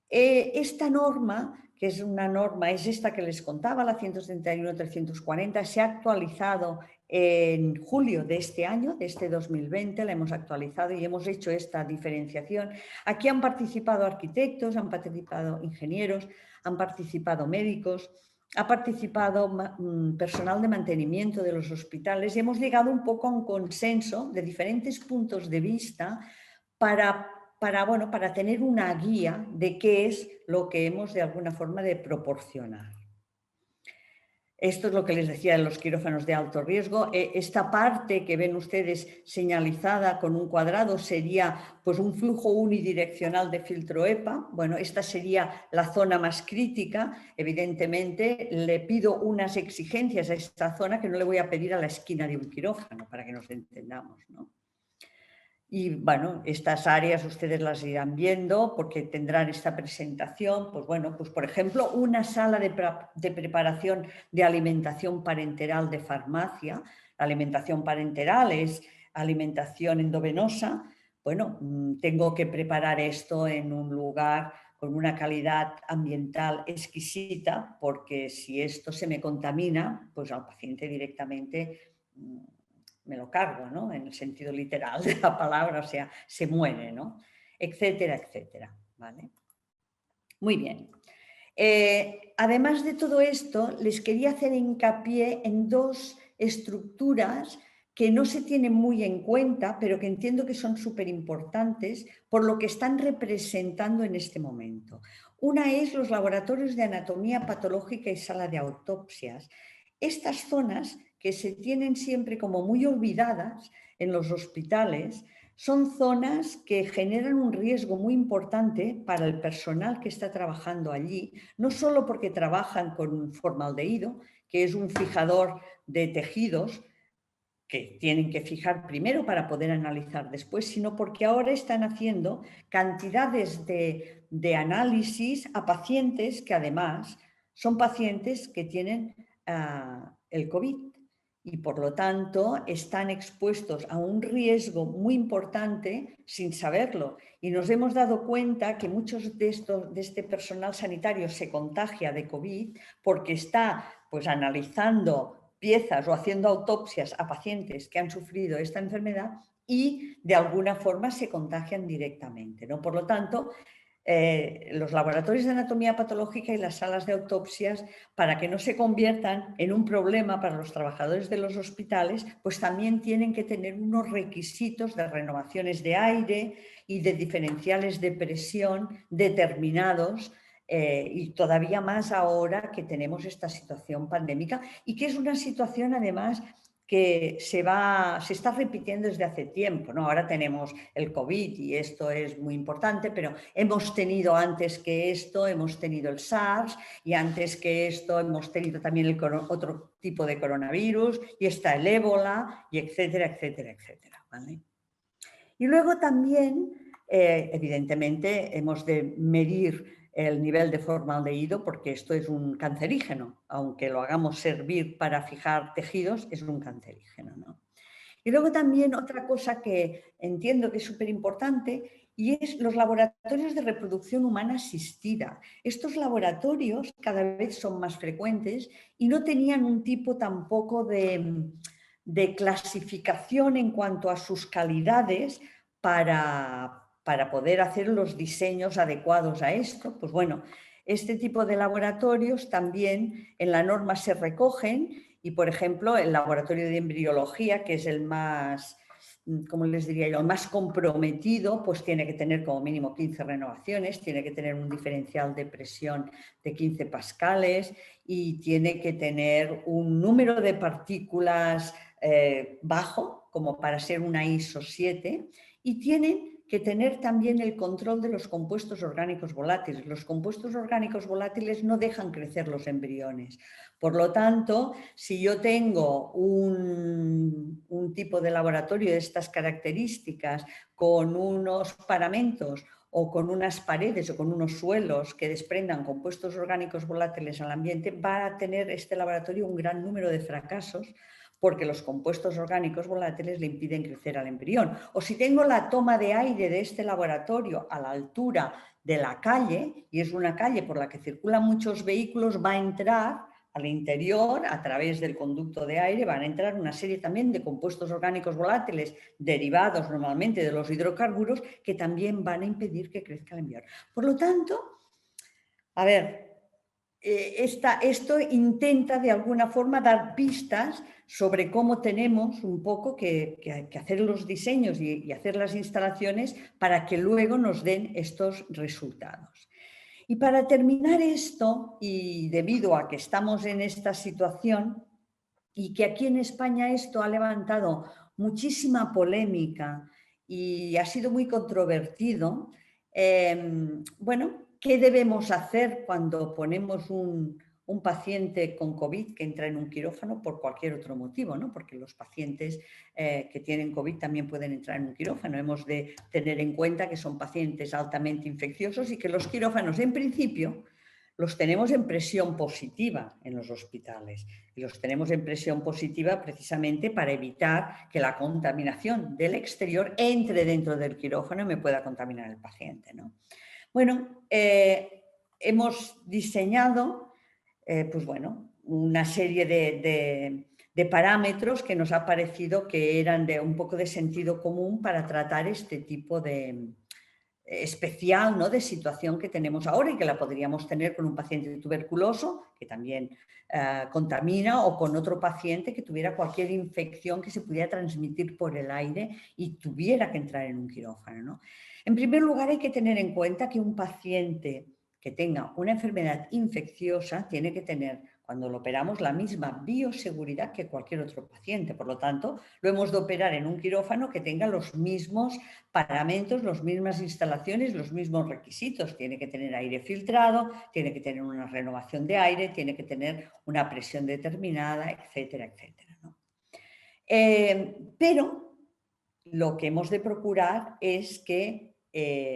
Esta norma, que es una norma, es esta que les contaba, la 171-340, se ha actualizado en julio de este año, de este 2020, la hemos actualizado y hemos hecho esta diferenciación. Aquí han participado arquitectos, han participado ingenieros, han participado médicos, ha participado personal de mantenimiento de los hospitales y hemos llegado un poco a un consenso de diferentes puntos de vista para tener una guía de qué es lo que hemos de alguna forma de proporcionar. Esto es lo que les decía de los quirófanos de alto riesgo. Esta parte que ven ustedes señalizada con un cuadrado sería pues un flujo unidireccional de filtro EPA. Bueno, esta sería la zona más crítica. Evidentemente, le pido unas exigencias a esta zona que no le voy a pedir a la esquina de un quirófano, para que nos entendamos, ¿no? Y bueno, estas áreas ustedes las irán viendo porque tendrán esta presentación. Pues bueno, pues por ejemplo, una sala de preparación de alimentación parenteral de farmacia. La alimentación parenteral es alimentación endovenosa. Bueno, tengo que preparar esto en un lugar con una calidad ambiental exquisita, porque si esto se me contamina, pues al paciente directamente me lo cargo, ¿no? En el sentido literal de la palabra, o sea, se muere, ¿no? Etcétera, etcétera, ¿vale? Muy bien. Además de todo esto, les quería hacer hincapié en dos estructuras que no se tienen muy en cuenta, pero que entiendo que son súper importantes por lo que están representando en este momento. Una es los laboratorios de anatomía patológica y sala de autopsias. Estas zonas que se tienen siempre como muy olvidadas en los hospitales son zonas que generan un riesgo muy importante para el personal que está trabajando allí, no solo porque trabajan con formaldehído, que es un fijador de tejidos que tienen que fijar primero para poder analizar después, sino porque ahora están haciendo cantidades de análisis a pacientes que además son pacientes que tienen el COVID y por lo tanto están expuestos a un riesgo muy importante sin saberlo. Y nos hemos dado cuenta que muchos de este personal sanitario se contagia de COVID porque está pues analizando piezas o haciendo autopsias a pacientes que han sufrido esta enfermedad y de alguna forma se contagian directamente, ¿no? Por lo tanto, los laboratorios de anatomía patológica y las salas de autopsias, para que no se conviertan en un problema para los trabajadores de los hospitales, pues también tienen que tener unos requisitos de renovaciones de aire y de diferenciales de presión determinados, y todavía más ahora que tenemos esta situación pandémica y que es una situación además que se está repitiendo desde hace tiempo, ¿no? Ahora tenemos el COVID y esto es muy importante, pero hemos tenido antes que esto, hemos tenido el SARS y antes que esto hemos tenido también otro tipo de coronavirus y está el ébola y etcétera, etcétera, etcétera, ¿vale? Y luego también, evidentemente, hemos de medir el nivel de formaldehído porque esto es un cancerígeno, aunque lo hagamos servir para fijar tejidos, es un cancerígeno, ¿no? Y luego también otra cosa que entiendo que es súper importante y es los laboratorios de reproducción humana asistida. Estos laboratorios cada vez son más frecuentes y no tenían un tipo tampoco de clasificación en cuanto a sus calidades para poder hacer los diseños adecuados a esto. Pues bueno, este tipo de laboratorios también en la norma se recogen y, por ejemplo, el laboratorio de embriología, que es el más, ¿cómo les diría yo?, el más comprometido, pues tiene que tener como mínimo 15 renovaciones, tiene que tener un diferencial de presión de 15 pascales y tiene que tener un número de partículas bajo, como para ser una ISO 7, y tienen que tener también el control de los compuestos orgánicos volátiles. Los compuestos orgánicos volátiles no dejan crecer los embriones. Por lo tanto, si yo tengo un tipo de laboratorio de estas características con unos paramentos o con unas paredes o con unos suelos que desprendan compuestos orgánicos volátiles al ambiente, va a tener este laboratorio un gran número de fracasos porque los compuestos orgánicos volátiles le impiden crecer al embrión. O si tengo la toma de aire de este laboratorio a la altura de la calle, y es una calle por la que circulan muchos vehículos, va a entrar al interior, a través del conducto de aire, van a entrar una serie también de compuestos orgánicos volátiles derivados normalmente de los hidrocarburos que también van a impedir que crezca el embrión. Por lo tanto, a ver, esto intenta de alguna forma dar pistas sobre cómo tenemos un poco que hacer los diseños y hacer las instalaciones para que luego nos den estos resultados. Y para terminar esto, y debido a que estamos en esta situación y que aquí en España esto ha levantado muchísima polémica y ha sido muy controvertido, bueno, ¿qué debemos hacer cuando ponemos un paciente con COVID que entra en un quirófano por cualquier otro motivo, ¿no? Porque los pacientes que tienen COVID también pueden entrar en un quirófano. Hemos de tener en cuenta que son pacientes altamente infecciosos y que los quirófanos, en principio, los tenemos en presión positiva en los hospitales. Y los tenemos en presión positiva precisamente para evitar que la contaminación del exterior entre dentro del quirófano y me pueda contaminar el paciente, ¿no? Bueno, hemos diseñado pues bueno, una serie de parámetros que nos ha parecido que eran de un poco de sentido común para tratar este tipo de especial, ¿no?, de situación que tenemos ahora y que la podríamos tener con un paciente tuberculoso que también contamina o con otro paciente que tuviera cualquier infección que se pudiera transmitir por el aire y tuviera que entrar en un quirófano, ¿no? En primer lugar, hay que tener en cuenta que un paciente que tenga una enfermedad infecciosa tiene que tener, cuando lo operamos, la misma bioseguridad que cualquier otro paciente. Por lo tanto, lo hemos de operar en un quirófano que tenga los mismos paramentos, las mismas instalaciones, los mismos requisitos. Tiene que tener aire filtrado, tiene que tener una renovación de aire, tiene que tener una presión determinada, etcétera, etcétera, ¿no? Pero lo que hemos de procurar es que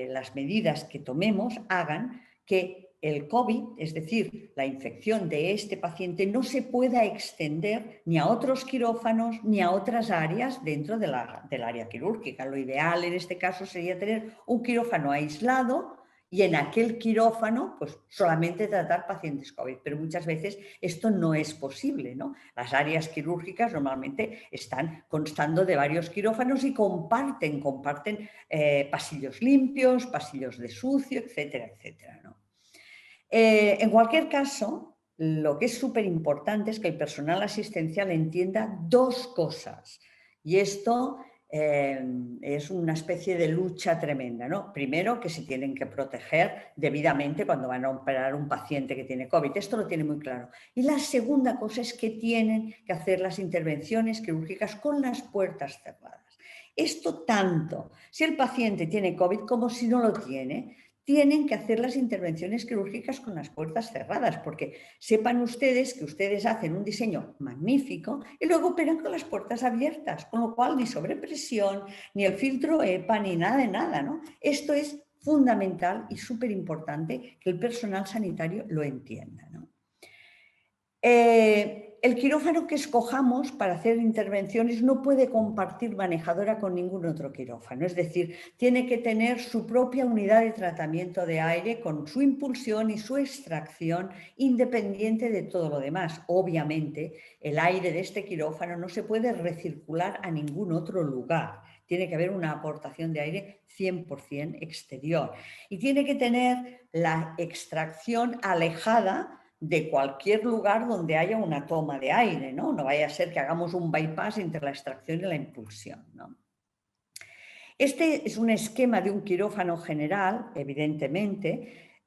las medidas que tomemos hagan que el COVID, es decir, la infección de este paciente, no se pueda extender ni a otros quirófanos ni a otras áreas dentro del área quirúrgica. Lo ideal en este caso sería tener un quirófano aislado y en aquel quirófano pues solamente tratar pacientes COVID, pero muchas veces esto no es posible, ¿no? Las áreas quirúrgicas normalmente están constando de varios quirófanos y comparten pasillos limpios, pasillos de sucio, etcétera, etcétera, ¿no? En cualquier caso, lo que es súper importante es que el personal asistencial entienda dos cosas y esto es una especie de lucha tremenda, ¿no? Primero, que se tienen que proteger debidamente cuando van a operar un paciente que tiene COVID. Esto lo tiene muy claro. Y la segunda cosa es que tienen que hacer las intervenciones quirúrgicas con las puertas cerradas. Esto tanto si el paciente tiene COVID como si no lo tiene, tienen que hacer las intervenciones quirúrgicas con las puertas cerradas, porque sepan ustedes que ustedes hacen un diseño magnífico y luego operan con las puertas abiertas, con lo cual ni sobrepresión, ni el filtro EPA, ni nada de nada, ¿no? Esto es fundamental y súper importante que el personal sanitario lo entienda, ¿no? El quirófano que escojamos para hacer intervenciones no puede compartir manejadora con ningún otro quirófano, es decir, tiene que tener su propia unidad de tratamiento de aire con su impulsión y su extracción independiente de todo lo demás. Obviamente, el aire de este quirófano no se puede recircular a ningún otro lugar. Tiene que haber una aportación de aire 100% exterior y tiene que tener la extracción alejada de cualquier lugar donde haya una toma de aire, ¿no? No vaya a ser que hagamos un bypass entre la extracción y la impulsión, ¿no? Este es un esquema de un quirófano general, evidentemente.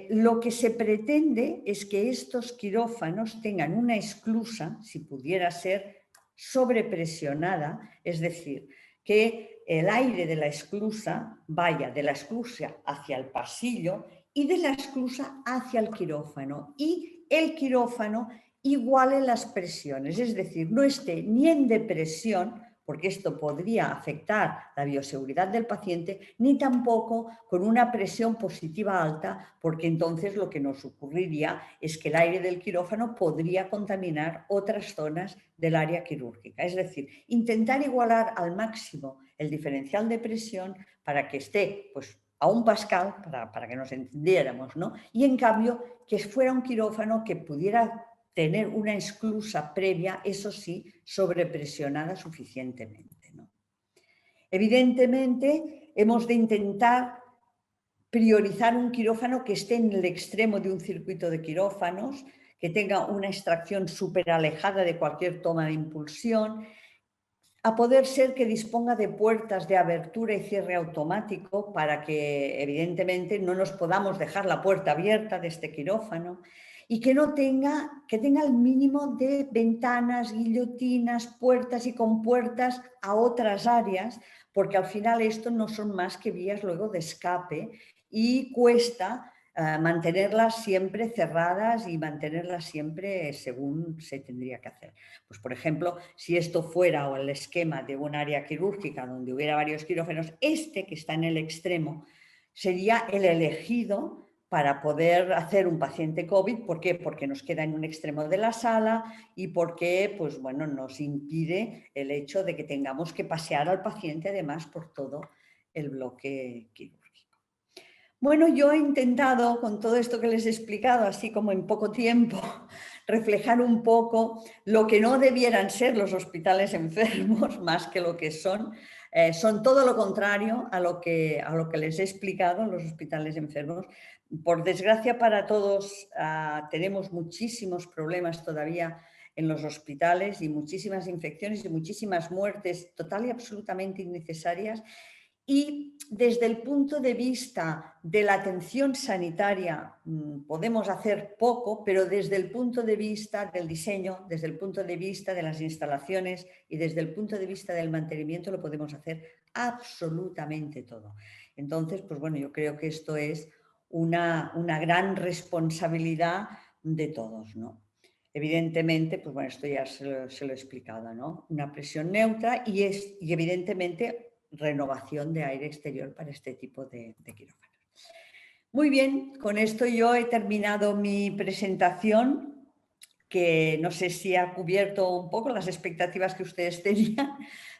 Lo que se pretende es que estos quirófanos tengan una esclusa, si pudiera ser, sobrepresionada, es decir, que el aire de la esclusa vaya de la esclusa hacia el pasillo y de la esclusa hacia el quirófano, y el quirófano iguale las presiones, es decir, no esté ni en depresión, porque esto podría afectar la bioseguridad del paciente, ni tampoco con una presión positiva alta, porque entonces lo que nos ocurriría es que el aire del quirófano podría contaminar otras zonas del área quirúrgica. Es decir, intentar igualar al máximo el diferencial de presión para que esté pues, a 1 pascal, para que nos entendiéramos, ¿no? Y en cambio que fuera un quirófano que pudiera tener una esclusa previa, eso sí, sobrepresionada suficientemente, ¿no? Evidentemente, hemos de intentar priorizar un quirófano que esté en el extremo de un circuito de quirófanos, que tenga una extracción súper alejada de cualquier toma de impulsión, a poder ser que disponga de puertas de abertura y cierre automático para que, evidentemente, no nos podamos dejar la puerta abierta de este quirófano, y que tenga el mínimo de ventanas, guillotinas, puertas y compuertas a otras áreas, porque al final esto no son más que vías luego de escape y cuesta mantenerlas siempre cerradas y mantenerlas siempre según se tendría que hacer. Pues, por ejemplo, si esto fuera o el esquema de un área quirúrgica donde hubiera varios quirófanos, este que está en el extremo sería el elegido para poder hacer un paciente COVID. ¿Por qué? Porque nos queda en un extremo de la sala y porque pues, bueno, nos impide el hecho de que tengamos que pasear al paciente además por todo el bloque quirúrgico. Bueno, yo he intentado, con todo esto que les he explicado, así como en poco tiempo, reflejar un poco lo que no debieran ser los hospitales enfermos, más que lo que son. Son todo lo contrario a lo que les he explicado, los hospitales enfermos. Por desgracia para todos, tenemos muchísimos problemas todavía en los hospitales y muchísimas infecciones y muchísimas muertes total y absolutamente innecesarias. Y desde el punto de vista de la atención sanitaria podemos hacer poco, pero desde el punto de vista del diseño, desde el punto de vista de las instalaciones y desde el punto de vista del mantenimiento lo podemos hacer absolutamente todo. Entonces, pues bueno, yo creo que esto es una gran responsabilidad de todos, ¿no? Evidentemente, pues bueno, esto ya se lo he explicado, ¿no? Una presión neutra y evidentemente renovación de aire exterior para este tipo de quirófanos. Muy bien, con esto yo he terminado mi presentación, que no sé si ha cubierto un poco las expectativas que ustedes tenían,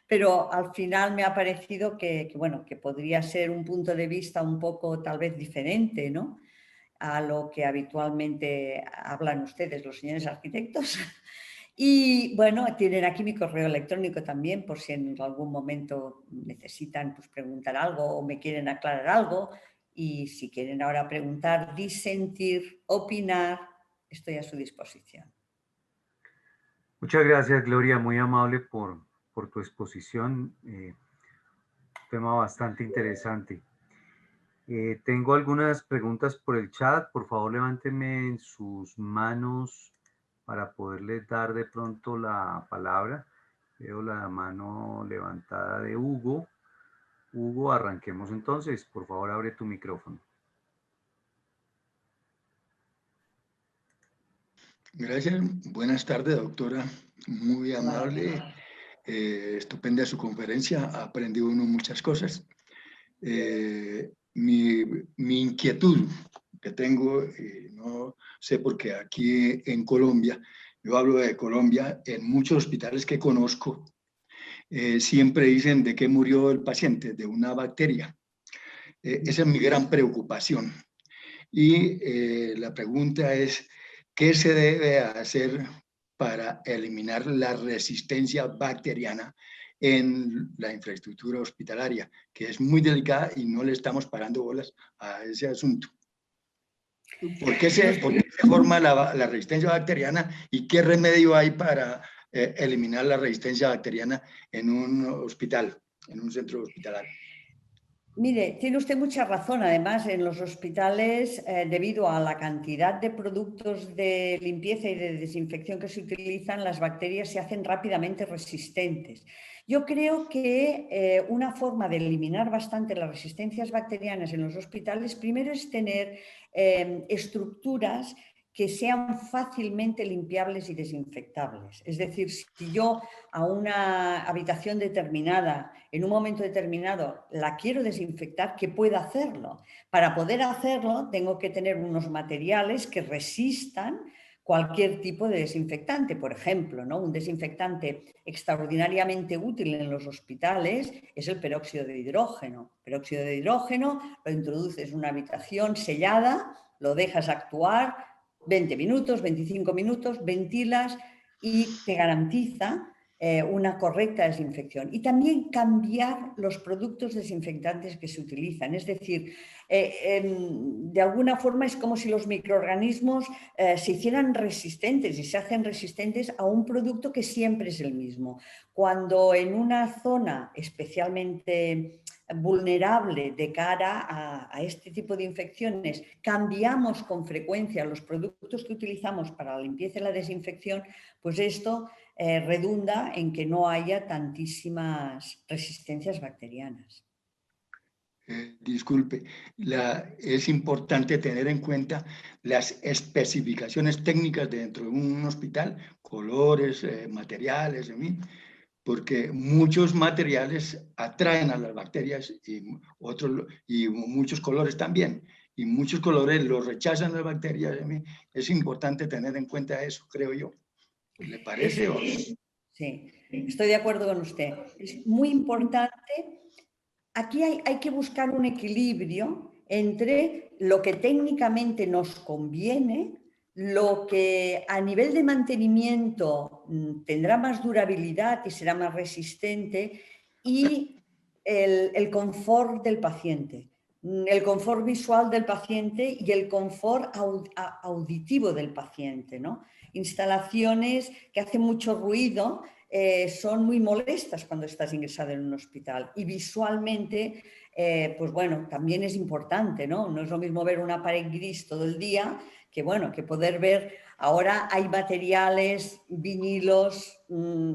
pero al final me ha parecido bueno, que podría ser un punto de vista un poco tal vez diferente, ¿no?, a lo que habitualmente hablan ustedes, los señores arquitectos. Y bueno, tienen aquí mi correo electrónico también, por si en algún momento necesitan pues, preguntar algo o me quieren aclarar algo. Y si quieren ahora preguntar, disentir, opinar, estoy a su disposición. Muchas gracias, Gloria, muy amable por tu exposición. Tema bastante interesante. Tengo algunas preguntas por el chat. Por favor, levántenme en sus manos para poderles dar de pronto la palabra. Veo la mano levantada de Hugo. Hugo, arranquemos entonces. Por favor, abre tu micrófono. Gracias. Buenas tardes, doctora. Muy amable. Estupenda su conferencia. Ha aprendido uno muchas cosas. Mi inquietud que tengo, no sé, porque aquí en Colombia yo hablo de Colombia, en muchos hospitales que conozco, siempre dicen de qué murió el paciente, de una bacteria. Esa es mi gran preocupación. Y la pregunta es, ¿qué se debe hacer para eliminar la resistencia bacteriana en la infraestructura hospitalaria, que es muy delicada y no le estamos parando bolas a ese asunto? ¿Por qué se forma la resistencia bacteriana y qué remedio hay para eliminar la resistencia bacteriana en un hospital, en un centro hospitalario? Mire, tiene usted mucha razón. Además, en los hospitales, debido a la cantidad de productos de limpieza y de desinfección que se utilizan, las bacterias se hacen rápidamente resistentes. Yo creo que una forma de eliminar bastante las resistencias bacterianas en los hospitales, primero es tener estructuras que sean fácilmente limpiables y desinfectables. Es decir, si yo a una habitación determinada, en un momento determinado, la quiero desinfectar, que pueda hacerlo. Para poder hacerlo, tengo que tener unos materiales que resistan cualquier tipo de desinfectante. Por ejemplo, ¿no? Un desinfectante extraordinariamente útil en los hospitales es el peróxido de hidrógeno. El peróxido de hidrógeno lo introduces en una habitación sellada, lo dejas actuar 20 minutos, 25 minutos, ventilas y te garantiza una correcta desinfección. Y también cambiar los productos desinfectantes que se utilizan. Es decir, de alguna forma es como si los microorganismos se hicieran resistentes y se hacen resistentes a un producto que siempre es el mismo. Cuando en una zona especialmente vulnerable de cara a este tipo de infecciones cambiamos con frecuencia los productos que utilizamos para la limpieza y la desinfección, pues esto redunda en que no haya tantísimas resistencias bacterianas. Disculpe, es importante tener en cuenta las especificaciones técnicas dentro de un hospital, colores, materiales, en fin, porque muchos materiales atraen a las bacterias y muchos colores también, y muchos colores los rechazan las bacterias. En fin, es importante tener en cuenta eso, creo yo. ¿Le parece? Sí, estoy de acuerdo con usted. Es muy importante. Aquí hay que buscar un equilibrio entre lo que técnicamente nos conviene, lo que a nivel de mantenimiento tendrá más durabilidad y será más resistente, y el confort del paciente, el confort visual del paciente y el confort auditivo del paciente, ¿no? Instalaciones que hacen mucho ruido son muy molestas cuando estás ingresado en un hospital, y visualmente, pues bueno, también es importante, ¿no? No es lo mismo ver una pared gris todo el día que, bueno, que poder ver. Ahora hay materiales, vinilos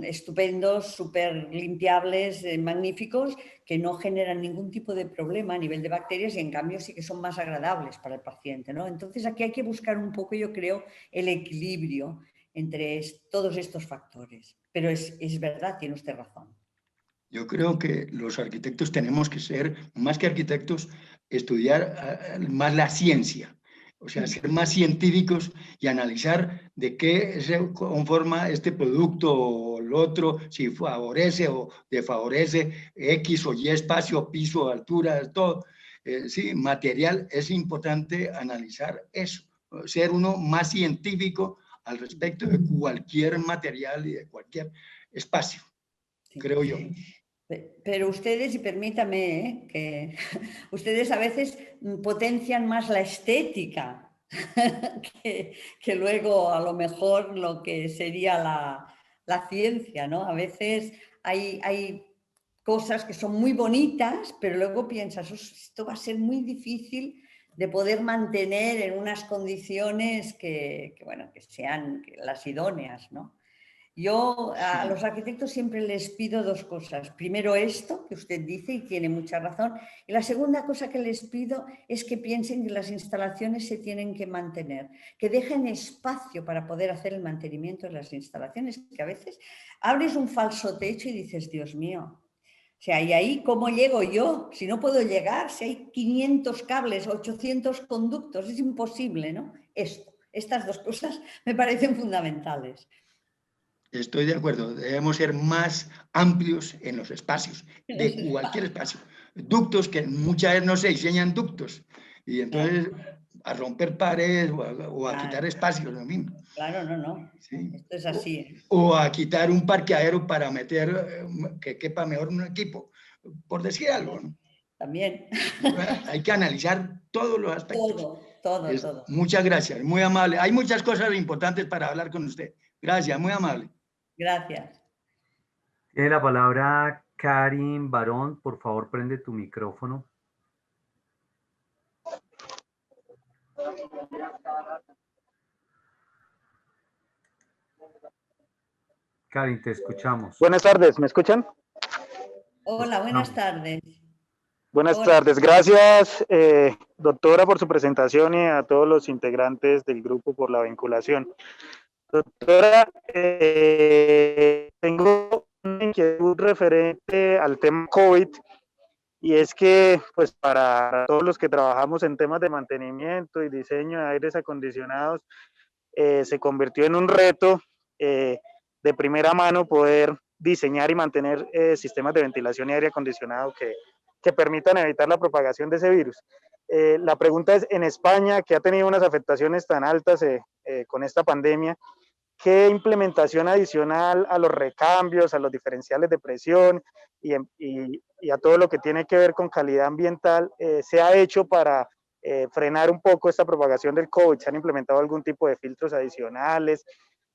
estupendos, súper limpiables, magníficos, que no generan ningún tipo de problema a nivel de bacterias y en cambio sí que son más agradables para el paciente, ¿no? Entonces aquí hay que buscar un poco, yo creo, el equilibrio entre todos estos factores. Pero es verdad, tiene usted razón. Yo creo que los arquitectos tenemos que ser, más que arquitectos, estudiar más la ciencia, o sea, ser más científicos y analizar de qué se conforma este producto o el otro, si favorece o desfavorece X o Y espacio, piso, altura, todo. Sí, material, es importante analizar eso, ser uno más científico al respecto de cualquier material y de cualquier espacio, sí, creo yo. Pero ustedes, y permítame, que ustedes a veces potencian más la estética que luego a lo mejor lo que sería la ciencia, ¿no? A veces hay cosas que son muy bonitas, pero luego piensas, esto va a ser muy difícil de poder mantener en unas condiciones bueno, que sean las idóneas, ¿no? Yo a los arquitectos siempre les pido dos cosas. Primero, esto que usted dice, y tiene mucha razón. Y la segunda cosa que les pido es que piensen que las instalaciones se tienen que mantener, que dejen espacio para poder hacer el mantenimiento de las instalaciones, que a veces abres un falso techo y dices, Dios mío, o sea, ¿y ahí cómo llego yo? Si no puedo llegar, si hay 500 cables, 800 conductos, es imposible, ¿no? Esto. Estas dos cosas me parecen fundamentales. Estoy de acuerdo, debemos ser más amplios en los espacios, de cualquier espacio. Ductos, que muchas veces no se diseñan ductos, y entonces a romper paredes o a quitar espacios, en fin. Claro, no. Sí. Esto es así. O a quitar un parqueadero para meter que quepa mejor un equipo, por decir algo, ¿no? También. Hay que analizar todos los aspectos. Todo. Muchas gracias, muy amable. Hay muchas cosas importantes para hablar con usted. Gracias, muy amable. Gracias. Tiene la palabra Karin Barón. Por favor, prende tu micrófono. Karin, te escuchamos. Buenas tardes, ¿me escuchan? Hola, buenas tardes. Buenas tardes, gracias doctora por su presentación y a todos los integrantes del grupo por la vinculación. Doctora, tengo una inquietud referente al tema COVID, y es que pues para todos los que trabajamos en temas de mantenimiento y diseño de aires acondicionados, se convirtió en un reto de primera mano poder diseñar y mantener sistemas de ventilación y aire acondicionado que permitan evitar la propagación de ese virus. La pregunta es, en España, que ha tenido unas afectaciones tan altas con esta pandemia, ¿qué implementación adicional a los recambios, a los diferenciales de presión y a todo lo que tiene que ver con calidad ambiental se ha hecho para frenar un poco esta propagación del COVID? ¿Se han implementado algún tipo de filtros adicionales?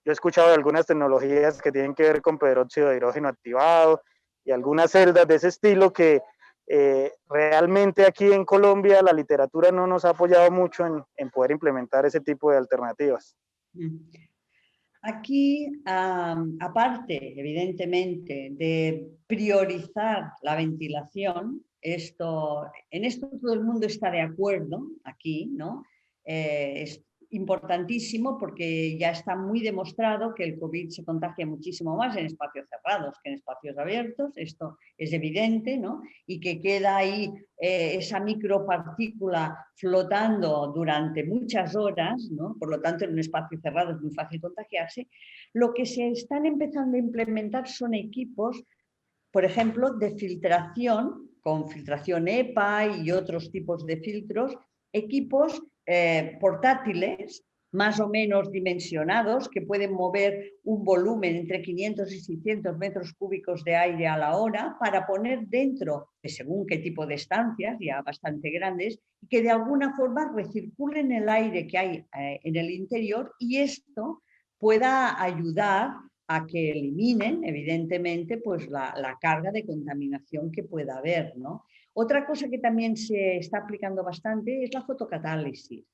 Yo he escuchado de algunas tecnologías que tienen que ver con peróxido de hidrógeno activado y algunas celdas de ese estilo que realmente aquí en Colombia la literatura no nos ha apoyado mucho en poder implementar ese tipo de alternativas. Aquí, aparte, evidentemente, de priorizar la ventilación, en esto todo el mundo está de acuerdo aquí, ¿no? Es importantísimo porque ya está muy demostrado que el COVID se contagia muchísimo más en espacios cerrados que en espacios abiertos, esto es evidente, ¿no? Y que queda ahí esa micropartícula flotando durante muchas horas, ¿no? Por lo tanto en un espacio cerrado es muy fácil contagiarse. Lo que se están empezando a implementar son equipos, por ejemplo, de filtración, con filtración EPA y otros tipos de filtros, equipos portátiles, más o menos dimensionados, que pueden mover un volumen entre 500 y 600 metros cúbicos de aire a la hora para poner dentro de según qué tipo de estancias, ya bastante grandes, y que de alguna forma recirculen el aire que hay en el interior, y esto pueda ayudar a que eliminen, evidentemente, pues la carga de contaminación que pueda haber, ¿no? Otra cosa que también se está aplicando bastante es la fotocatálisis.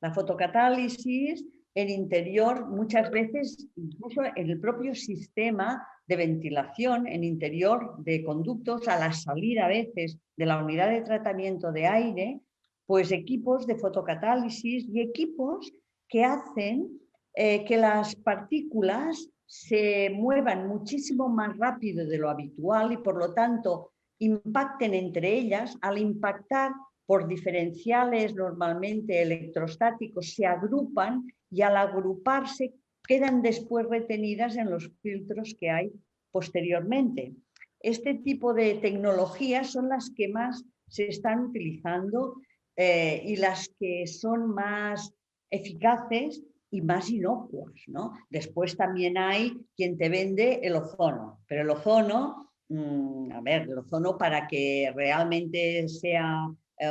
La fotocatálisis en interior, muchas veces, incluso en el propio sistema de ventilación, en interior de conductos, a la salida a veces de la unidad de tratamiento de aire, pues equipos de fotocatálisis y equipos que hacen que las partículas se muevan muchísimo más rápido de lo habitual y por lo tanto impacten entre ellas. Al impactar por diferenciales normalmente electrostáticos se agrupan y al agruparse quedan después retenidas en los filtros que hay posteriormente. Este tipo de tecnologías son las que más se están utilizando y las que son más eficaces y más inocuas, ¿no? Después también hay quien te vende el ozono, pero el ozono, el ozono para que realmente sea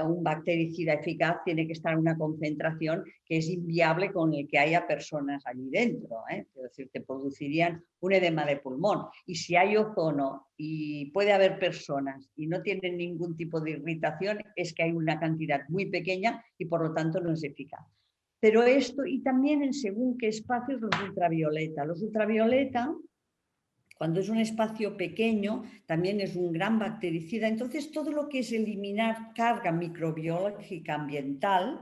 un bactericida eficaz tiene que estar en una concentración que es inviable con el que haya personas allí dentro, ¿eh? Es decir, te producirían un edema de pulmón. Y si hay ozono y puede haber personas y no tienen ningún tipo de irritación, es que hay una cantidad muy pequeña y por lo tanto no es eficaz. Pero esto, y también en según qué espacios, los ultravioleta. Los ultravioleta, cuando es un espacio pequeño, también es un gran bactericida. Entonces, todo lo que es eliminar carga microbiológica ambiental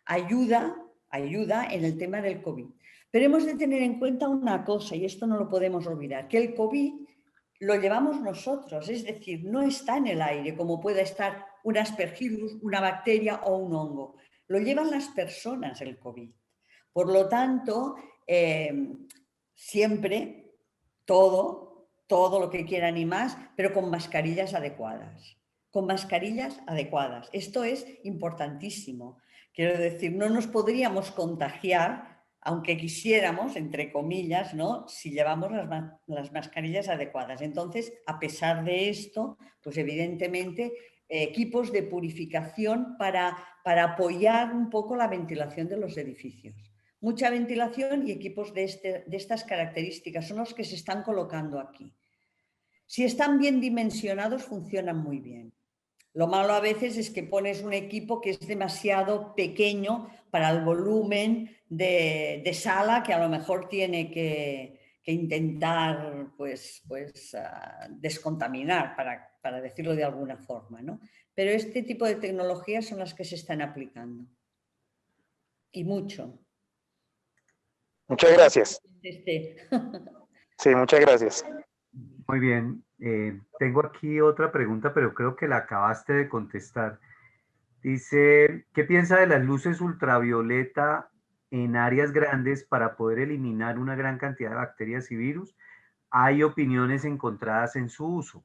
ayuda en el tema del COVID. Pero hemos de tener en cuenta una cosa, y esto no lo podemos olvidar, que el COVID lo llevamos nosotros, es decir, no está en el aire como pueda estar un aspergillus, una bacteria o un hongo. Lo llevan las personas el COVID. Por lo tanto, siempre, todo lo que quieran y más, pero con mascarillas adecuadas. Con mascarillas adecuadas. Esto es importantísimo. Quiero decir, no nos podríamos contagiar, aunque quisiéramos, entre comillas, ¿no?, si llevamos las mascarillas adecuadas. Entonces, a pesar de esto, pues evidentemente, equipos de purificación para apoyar un poco la ventilación de los edificios. Mucha ventilación y equipos de estas características son los que se están colocando aquí. Si están bien dimensionados, funcionan muy bien. Lo malo a veces es que pones un equipo que es demasiado pequeño para el volumen de sala que a lo mejor tiene que intentar descontaminar, para decirlo de alguna forma, ¿no? Pero este tipo de tecnologías son las que se están aplicando. Y mucho. Muchas gracias. Sí, muchas gracias. Muy bien. Tengo aquí otra pregunta, pero creo que la acabaste de contestar. Dice, ¿qué piensa de las luces ultravioleta en áreas grandes para poder eliminar una gran cantidad de bacterias y virus? Hay opiniones encontradas en su uso.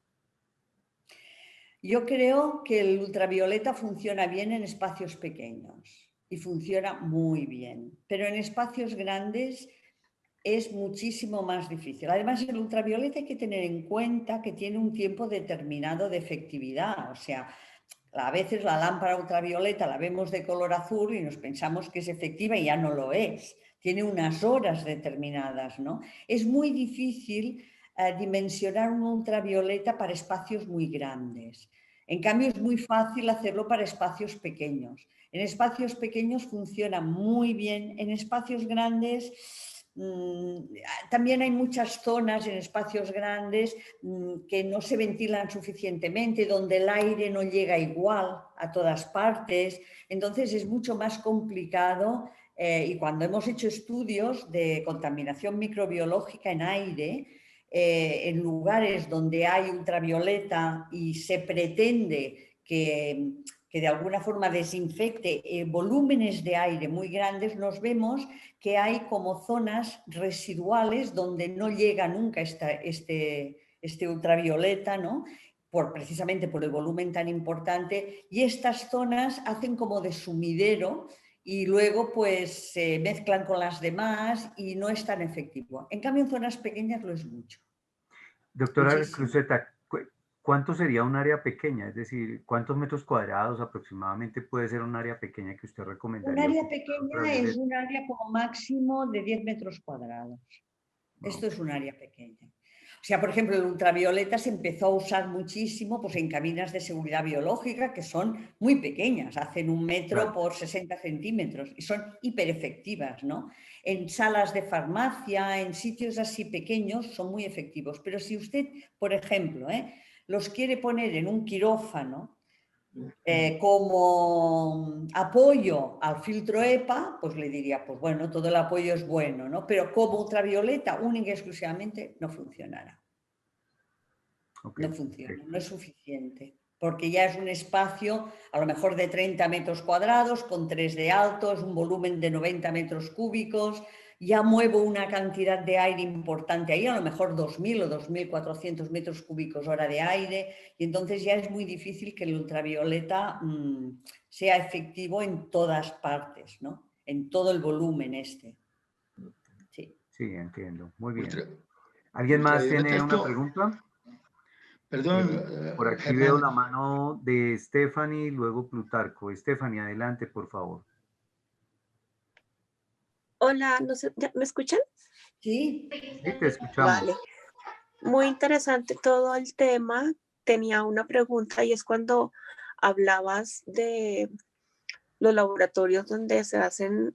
Yo creo que el ultravioleta funciona bien en espacios pequeños y funciona muy bien, pero en espacios grandes es muchísimo más difícil. Además, el ultravioleta hay que tener en cuenta que tiene un tiempo determinado de efectividad. O sea, a veces la lámpara ultravioleta la vemos de color azul y nos pensamos que es efectiva y ya no lo es. Tiene unas horas determinadas, ¿no? Es muy difícil dimensionar un ultravioleta para espacios muy grandes. En cambio, es muy fácil hacerlo para espacios pequeños. En espacios pequeños funciona muy bien. En espacios grandes también hay muchas zonas en espacios grandes que no se ventilan suficientemente, donde el aire no llega igual a todas partes. Entonces es mucho más complicado y cuando hemos hecho estudios de contaminación microbiológica en aire, en lugares donde hay ultravioleta y se pretende que de alguna forma desinfecte volúmenes de aire muy grandes, nos vemos que hay como zonas residuales donde no llega nunca este ultravioleta, ¿no? Precisamente por el volumen tan importante, y estas zonas hacen como de sumidero y luego pues se mezclan con las demás y no es tan efectivo. En cambio, en zonas pequeñas lo es mucho. Doctora Muchísimo. Cruzeta, ¿cuánto sería un área pequeña? Es decir, ¿cuántos metros cuadrados aproximadamente puede ser un área pequeña que usted Un recomendaría área utilizar pequeña es ultravioleta? un área como máximo de 10 metros cuadrados. Esto Ok. es un área pequeña. O sea, por ejemplo, el ultravioleta se empezó a usar muchísimo pues, en cabinas de seguridad biológica que son muy pequeñas, hacen 1 metro Claro. por 60 centímetros y son hiperefectivas, ¿no? En salas de farmacia, en sitios así pequeños son muy efectivos. Pero si usted, por ejemplo, los quiere poner en un quirófano, como apoyo al filtro EPA, pues le diría, pues bueno, todo el apoyo es bueno, ¿no? Pero como ultravioleta, única y exclusivamente, no funcionará. Okay. No funciona, no es suficiente, porque ya es un espacio a lo mejor de 30 metros cuadrados, con 3 de altos, un volumen de 90 metros cúbicos, ya muevo una cantidad de aire importante ahí, a lo mejor 2.000 o 2.400 metros cúbicos hora de aire, y entonces ya es muy difícil que el ultravioleta sea efectivo en todas partes, ¿no? En todo el volumen este. Sí. Sí, entiendo. Muy bien. Ultra, ¿Alguien más tiene una esto, pregunta? perdón, Por aquí veo Germán. la mano de Stephanie, luego Plutarco. Stephanie, adelante, por favor. Hola, no sé, ¿me escuchan? Sí. Sí, te escuchamos. Vale. Muy interesante todo el tema. Tenía una pregunta y es cuando hablabas de los laboratorios donde se hacen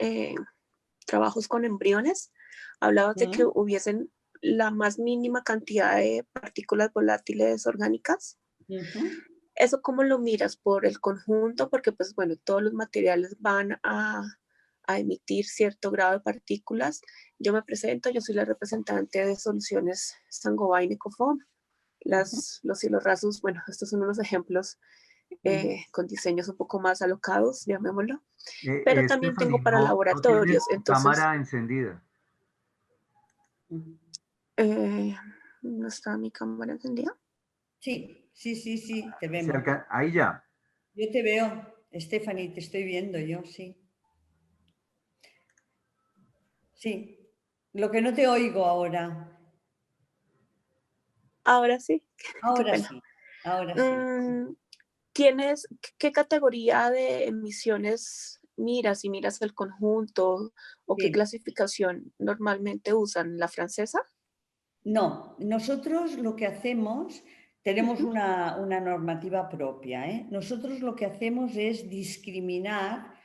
trabajos con embriones, hablabas de que hubiesen la más mínima cantidad de partículas volátiles orgánicas. ¿Eso cómo lo miras? ¿Por el conjunto? Porque pues bueno, todos los materiales van a emitir cierto grado de partículas. Yo me presento, yo soy la representante de Soluciones Saint-Gobain Ecofoam. Los hilos rasos, bueno, estos son unos ejemplos con diseños un poco más alocados, llamémoslo. Pero también Stephanie, tengo para no, no tienes laboratorios, tu entonces, cámara encendida. ¿no está mi cámara encendida? Sí, sí, sí, sí, te vemos. Ahí ya. Yo te veo, Stephanie, te estoy viendo yo, sí. Sí, lo que no te oigo ahora. Ahora sí, qué Ahora pena. sí, ahora sí. ¿Qué categoría de emisiones miras? ¿Y miras el conjunto? ¿O qué Sí. clasificación normalmente usan? ¿La francesa? No, nosotros lo que hacemos, tenemos una normativa propia, ¿eh? Nosotros lo que hacemos es discriminar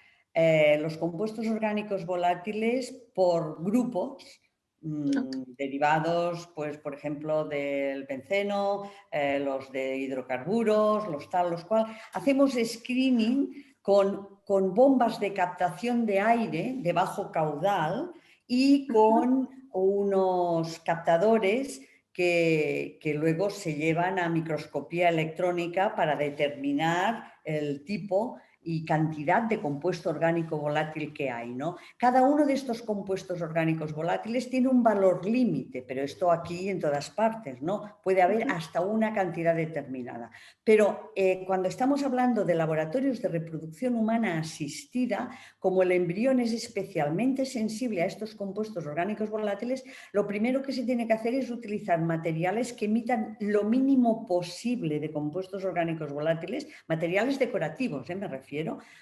los compuestos orgánicos volátiles por grupos derivados, pues, por ejemplo, del benceno, los de hidrocarburos, los tal, los cual. Hacemos screening con bombas de captación de aire de bajo caudal y con unos captadores que luego se llevan a microscopía electrónica para determinar el tipo y cantidad de compuesto orgánico volátil que hay, ¿no? Cada uno de estos compuestos orgánicos volátiles tiene un valor límite, pero esto aquí en todas partes, ¿no? Puede haber hasta una cantidad determinada. Pero cuando estamos hablando de laboratorios de reproducción humana asistida, como el embrión es especialmente sensible a estos compuestos orgánicos volátiles, lo primero que se tiene que hacer es utilizar materiales que emitan lo mínimo posible de compuestos orgánicos volátiles, materiales decorativos, me refiero.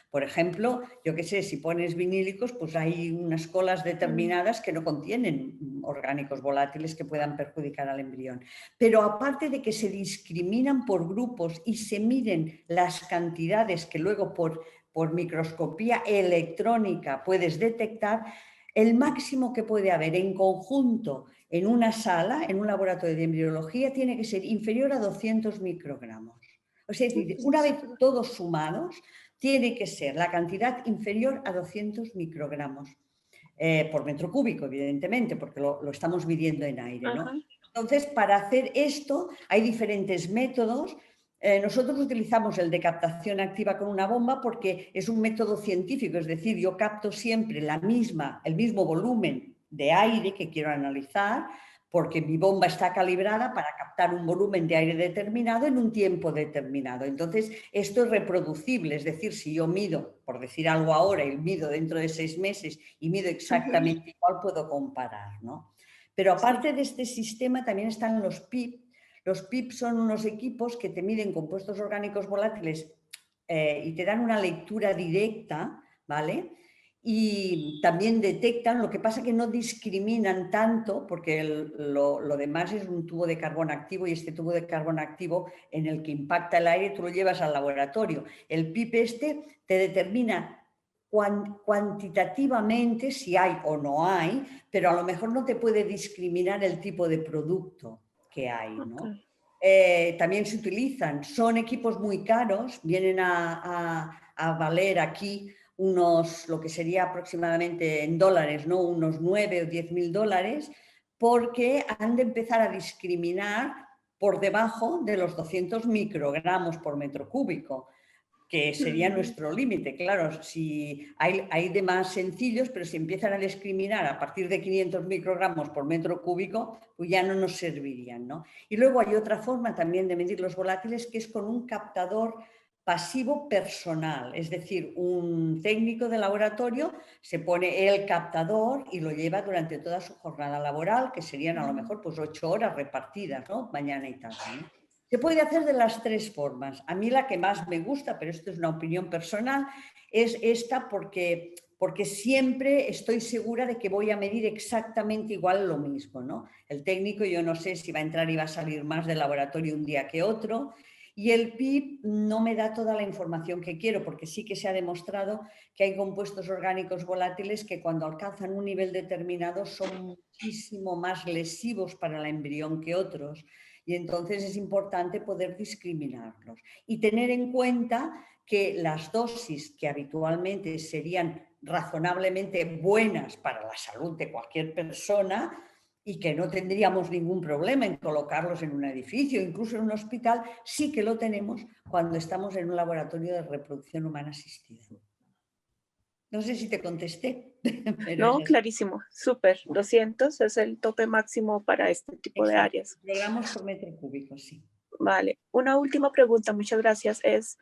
Por ejemplo, yo qué sé, si pones vinílicos, pues hay unas colas determinadas que no contienen orgánicos volátiles que puedan perjudicar al embrión. Pero aparte de que se discriminan por grupos y se miden las cantidades que luego por microscopía electrónica puedes detectar, el máximo que puede haber en conjunto en una sala, en un laboratorio de embriología, tiene que ser inferior a 200 microgramos. O sea, es decir, una vez todos sumados, tiene que ser la cantidad inferior a 200 microgramos por metro cúbico, evidentemente, porque lo estamos midiendo en aire, ¿no? Entonces, para hacer esto hay diferentes métodos. Nosotros utilizamos el de captación activa con una bomba porque es un método científico, es decir, yo capto siempre el mismo volumen de aire que quiero analizar, porque mi bomba está calibrada para captar un volumen de aire determinado en un tiempo determinado. Entonces, esto es reproducible, es decir, si yo mido, por decir algo ahora, y mido dentro de 6 meses y mido exactamente igual, puedo comparar, ¿no? Pero aparte de este sistema también están los PIP. Los PIP son unos equipos que te miden compuestos orgánicos volátiles y te dan una lectura directa, ¿vale? Y también detectan, lo que pasa que no discriminan tanto, porque lo demás es un tubo de carbón activo y este tubo de carbón activo en el que impacta el aire tú lo llevas al laboratorio. El PIP este te determina cuantitativamente si hay o no hay, pero a lo mejor no te puede discriminar el tipo de producto que hay, ¿no? También se utilizan, son equipos muy caros, vienen a valer aquí lo que sería aproximadamente en dólares, ¿no? Unos 9 o 10.000 dólares, porque han de empezar a discriminar por debajo de los 200 microgramos por metro cúbico, que sería nuestro límite. Claro, si hay de más sencillos, pero si empiezan a discriminar a partir de 500 microgramos por metro cúbico, pues ya no nos servirían, ¿no? Y luego hay otra forma también de medir los volátiles, que es con un captador pasivo personal, es decir, un técnico de laboratorio se pone el captador y lo lleva durante toda su jornada laboral, que serían a lo mejor pues 8 horas repartidas, ¿no? Mañana y tarde, ¿no? Se puede hacer de las 3 formas. A mí la que más me gusta, pero esto es una opinión personal, es esta porque siempre estoy segura de que voy a medir exactamente igual lo mismo, ¿no? El técnico, yo no sé si va a entrar y va a salir más del laboratorio un día que otro. Y el PIP no me da toda la información que quiero, porque sí que se ha demostrado que hay compuestos orgánicos volátiles que cuando alcanzan un nivel determinado son muchísimo más lesivos para el embrión que otros. Y entonces es importante poder discriminarlos y tener en cuenta que las dosis que habitualmente serían razonablemente buenas para la salud de cualquier persona, y que no tendríamos ningún problema en colocarlos en un edificio, incluso en un hospital, sí que lo tenemos cuando estamos en un laboratorio de reproducción humana asistida. No sé si te contesté. Pero No, clarísimo, súper. 200 es el tope máximo para este tipo de áreas. Kilogramos por metro cúbico, sí. Vale. Una última pregunta, muchas gracias, es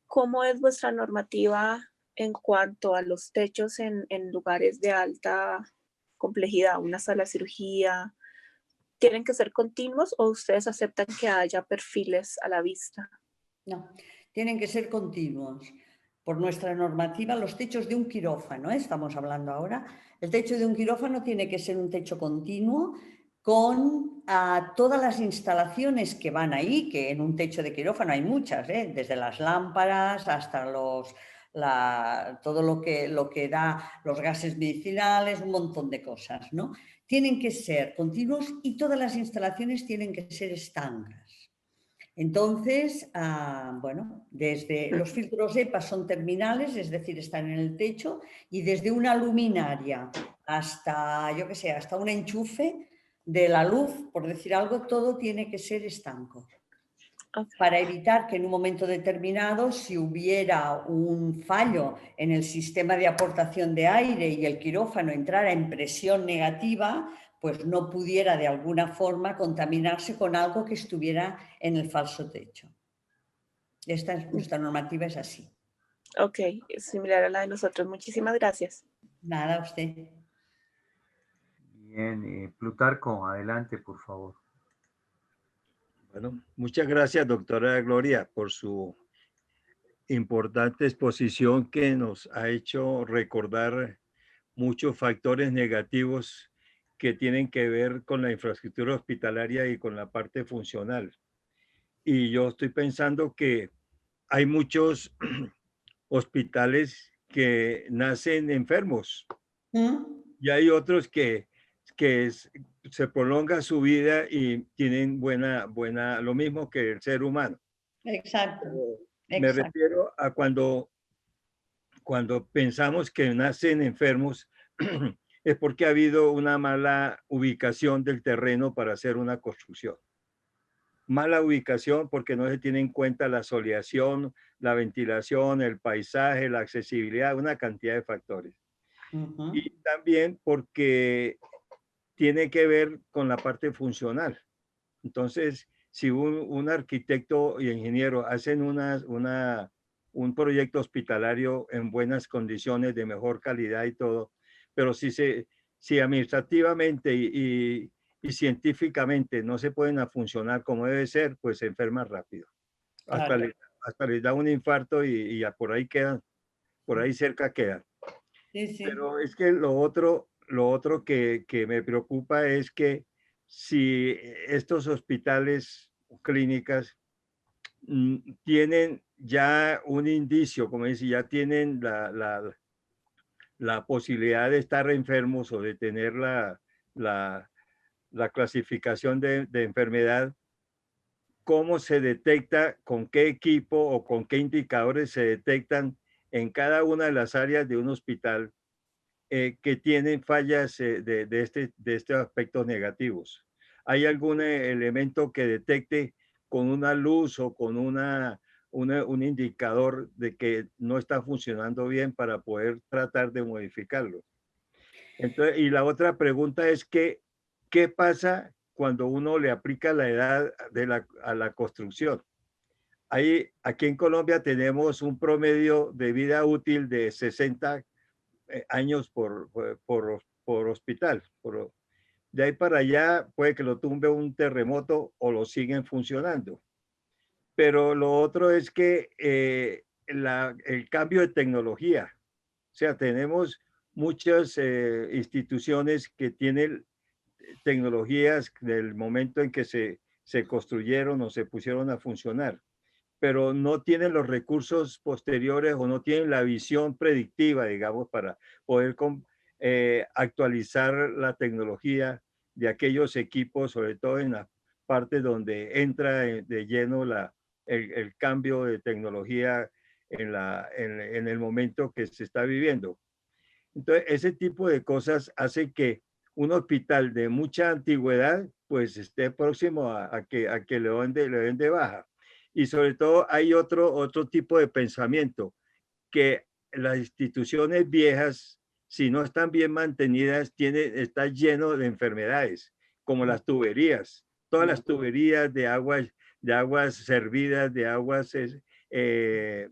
¿cómo es vuestra normativa en cuanto a los techos en lugares de alta complejidad, una sala de cirugía? ¿Tienen que ser continuos o ustedes aceptan que haya perfiles a la vista? No, tienen que ser continuos. Por nuestra normativa, los techos de un quirófano, estamos hablando ahora, el techo de un quirófano tiene que ser un techo continuo con todas las instalaciones que van ahí, que en un techo de quirófano hay muchas, desde las lámparas hasta todo lo que da los gases medicinales, un montón de cosas, ¿no? Tienen que ser continuos y todas las instalaciones tienen que ser estancas. Entonces, bueno, desde los filtros EPA son terminales, es decir, están en el techo, y desde una luminaria hasta, yo qué sé, hasta un enchufe de la luz, por decir algo, todo tiene que ser estanco. Para evitar que en un momento determinado, si hubiera un fallo en el sistema de aportación de aire y el quirófano entrara en presión negativa, pues no pudiera de alguna forma contaminarse con algo que estuviera en el falso techo. Nuestra normativa es así. Ok, es similar a la de nosotros. Muchísimas gracias. Nada, a usted. Bien, Plutarco, adelante, por favor. Bueno, muchas gracias, doctora Gloria, por su importante exposición que nos ha hecho recordar muchos factores negativos que tienen que ver con la infraestructura hospitalaria y con la parte funcional. Y yo estoy pensando que hay muchos hospitales que nacen enfermos y hay otros que se prolonga su vida y tienen lo mismo que el ser humano. Exacto. Me refiero a cuando pensamos que nacen enfermos, es porque ha habido una mala ubicación del terreno para hacer una construcción. Mala ubicación porque no se tiene en cuenta la soleación, la ventilación, el paisaje, la accesibilidad, una cantidad de factores. Y también porque tiene que ver con la parte funcional. Entonces, si un arquitecto y ingeniero hacen un proyecto hospitalario en buenas condiciones, de mejor calidad y todo, pero si administrativamente y científicamente no se pueden funcionar como debe ser, pues se enferman rápido. Claro. Hasta les da un infarto y ya por ahí quedan, por ahí cerca quedan. Sí, sí. Pero es que lo otro que me preocupa es que si estos hospitales o clínicas tienen ya un indicio, como dice, ya tienen la posibilidad de estar enfermos o de tener la clasificación de enfermedad, ¿cómo se detecta, con qué equipo o con qué indicadores se detectan en cada una de las áreas de un hospital que tienen fallas de estos aspectos negativos? ¿Hay algún elemento que detecte con una luz o con un indicador de que no está funcionando bien para poder tratar de modificarlo? Entonces, y la otra pregunta es que, ¿qué pasa cuando uno le aplica la edad a la construcción? Aquí en Colombia tenemos un promedio de vida útil de 60 años por hospital. De ahí para allá puede que lo tumbe un terremoto o lo siguen funcionando. Pero lo otro es que el cambio de tecnología, o sea, tenemos muchas instituciones que tienen tecnologías del momento en que se construyeron o se pusieron a funcionar, pero no tienen los recursos posteriores o no tienen la visión predictiva, digamos, para poder actualizar la tecnología de aquellos equipos, sobre todo en la parte donde entra de lleno el cambio de tecnología en el momento que se está viviendo. Entonces, ese tipo de cosas hace que un hospital de mucha antigüedad pues esté próximo a que le den de baja. Y sobre todo hay otro tipo de pensamiento, que las instituciones viejas, si no están bien mantenidas, está lleno de enfermedades, como las tuberías. Todas las tuberías de aguas servidas, de aguas de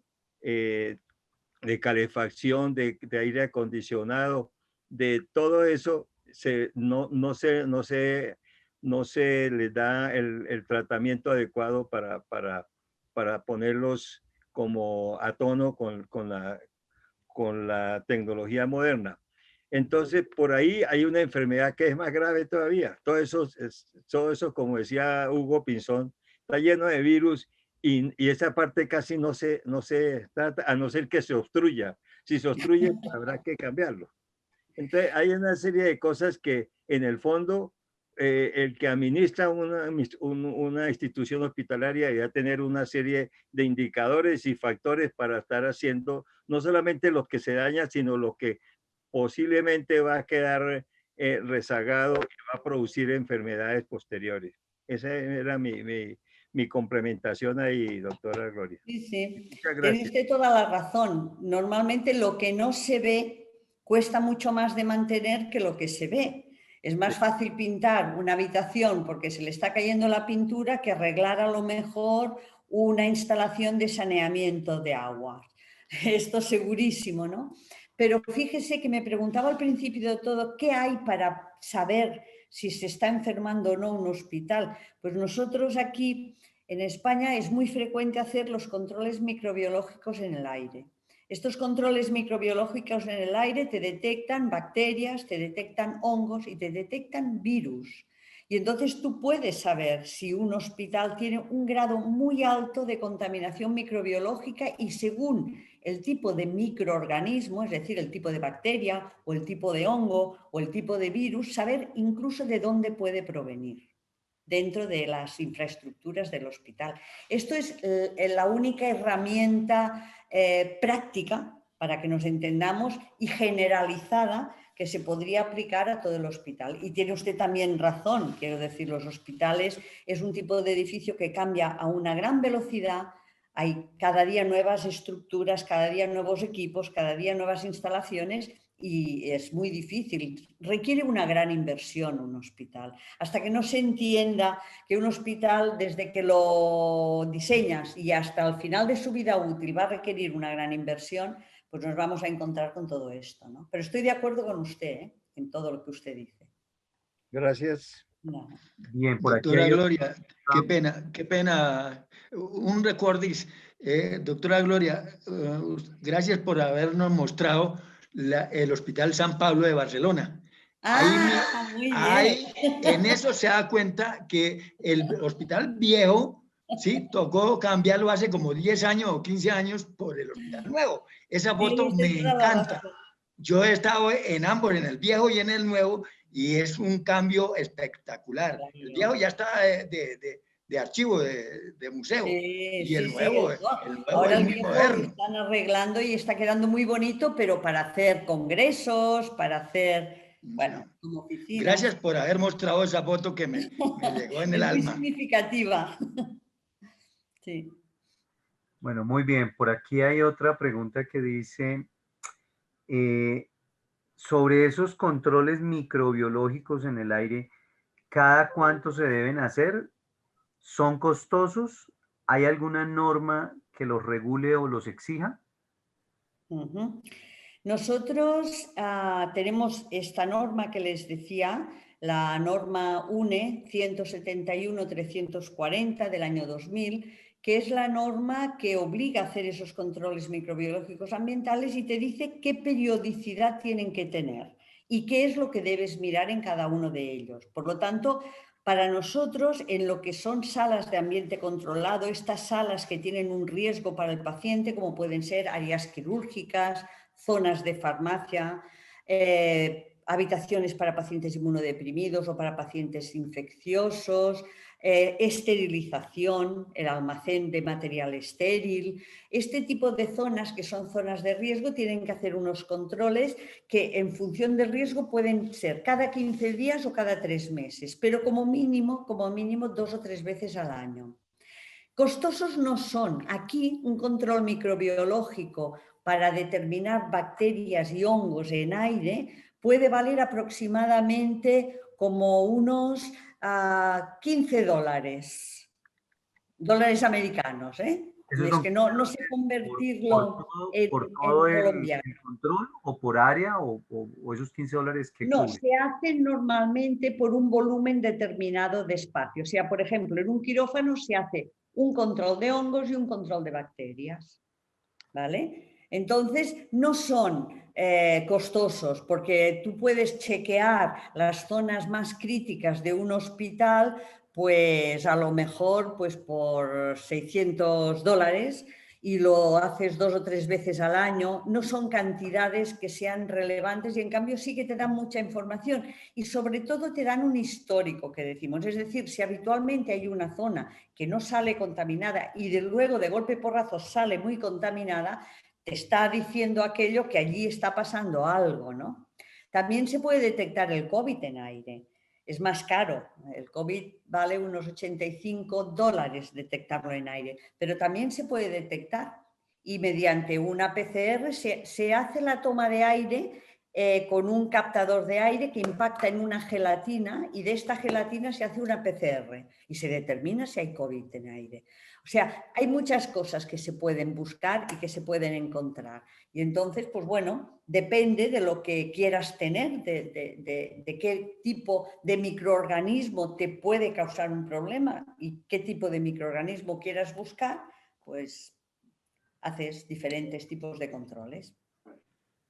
calefacción, de aire acondicionado, de todo eso, no se les da el tratamiento adecuado para ponerlos como a tono con la tecnología moderna. Entonces, por ahí hay una enfermedad que es más grave todavía. Todo eso, como decía Hugo Pinzón, está lleno de virus y esa parte casi no se trata, a no ser que se obstruya. Si se obstruye, habrá que cambiarlo. Entonces, hay una serie de cosas que, en el fondo, el que administra una institución hospitalaria debe tener una serie de indicadores y factores para estar haciendo no solamente lo que se daña, sino lo que posiblemente va a quedar rezagado y va a producir enfermedades posteriores. Esa era mi complementación ahí, doctora Gloria. Sí, sí. Muchas gracias. Tiene usted toda la razón. Normalmente lo que no se ve cuesta mucho más de mantener que lo que se ve. Es más fácil pintar una habitación porque se le está cayendo la pintura que arreglar a lo mejor una instalación de saneamiento de aguas. Esto segurísimo, ¿no? Pero fíjese que me preguntaba al principio de todo, ¿qué hay para saber si se está enfermando o no un hospital? Pues nosotros aquí en España es muy frecuente hacer los controles microbiológicos en el aire. Estos controles microbiológicos en el aire te detectan bacterias, te detectan hongos y te detectan virus. Y entonces tú puedes saber si un hospital tiene un grado muy alto de contaminación microbiológica y según el tipo de microorganismo, es decir, el tipo de bacteria o el tipo de hongo o el tipo de virus, saber incluso de dónde puede provenir dentro de las infraestructuras del hospital. Esto es la única herramienta práctica, para que nos entendamos, y generalizada que se podría aplicar a todo el hospital. Y tiene usted también razón, quiero decir, los hospitales es un tipo de edificio que cambia a una gran velocidad, hay cada día nuevas estructuras, cada día nuevos equipos, cada día nuevas instalaciones y es muy difícil. Requiere una gran inversión un hospital. Hasta que no se entienda que un hospital, desde que lo diseñas y hasta el final de su vida útil, va a requerir una gran inversión, pues nos vamos a encontrar con todo esto, ¿no? Pero estoy de acuerdo con usted, en todo lo que usted dice. Gracias. No. Bien, por aquí Doctora hay Gloria, qué pena. Un recordis. Doctora Gloria, gracias por habernos mostrado el Hospital San Pablo de Barcelona. Muy bien. En eso se da cuenta que el hospital viejo, sí, tocó cambiarlo hace como 10 años o 15 años por el hospital nuevo. Esa foto me encanta. Yo he estado en ambos, en el viejo y en el nuevo, y es un cambio espectacular. El viejo ya está de archivo, de museo, y el nuevo ahora es el muy viejo moderno. lo están arreglando y está quedando muy bonito, pero para hacer congresos, para hacer, bueno, como oficinas. Gracias por haber mostrado esa foto que me llegó en el alma. Es muy significativa. Sí. Bueno, muy bien. Por aquí hay otra pregunta que dice, sobre esos controles microbiológicos en el aire, ¿cada cuánto se deben hacer? ¿Son costosos? ¿Hay alguna norma que los regule o los exija? Nosotros tenemos esta norma que les decía, la norma UNE 171-340 del año 2000, que es la norma que obliga a hacer esos controles microbiológicos ambientales y te dice qué periodicidad tienen que tener y qué es lo que debes mirar en cada uno de ellos. Por lo tanto, para nosotros, en lo que son salas de ambiente controlado, estas salas que tienen un riesgo para el paciente, como pueden ser áreas quirúrgicas, zonas de farmacia, habitaciones para pacientes inmunodeprimidos o para pacientes infecciosos, esterilización, el almacén de material estéril. Este tipo de zonas, que son zonas de riesgo, tienen que hacer unos controles que en función del riesgo pueden ser cada 15 días o cada 3 meses, pero como mínimo 2 o 3 veces al año. Costosos no son. Aquí un control microbiológico para determinar bacterias y hongos en aire puede valer aproximadamente como unos $15. Dólares americanos, ¿eh? ¿Esos Es son que no sé convertirlo en por todo colombiano. el control o por área o esos $15 que No, cubren? se hacen normalmente por un volumen determinado de espacio. O sea, por ejemplo, en un quirófano se hace un control de hongos y un control de bacterias, ¿vale? Entonces, no son costosos porque tú puedes chequear las zonas más críticas de un hospital, pues a lo mejor pues por $600 y lo haces 2 o 3 veces al año. No son cantidades que sean relevantes y en cambio sí que te dan mucha información y sobre todo te dan un histórico que decimos. Es decir, si habitualmente hay una zona que no sale contaminada y de luego de golpe porrazo sale muy contaminada, te está diciendo aquello que allí está pasando algo, ¿no? También se puede detectar el COVID en aire. Es más caro. El COVID vale unos $85 detectarlo en aire, pero también se puede detectar y mediante una PCR se hace la toma de aire con un captador de aire que impacta en una gelatina y de esta gelatina se hace una PCR y se determina si hay COVID en aire. O sea, hay muchas cosas que se pueden buscar y que se pueden encontrar. Y entonces, pues bueno, depende de lo que quieras tener, de qué tipo de microorganismo te puede causar un problema y qué tipo de microorganismo quieras buscar, pues haces diferentes tipos de controles.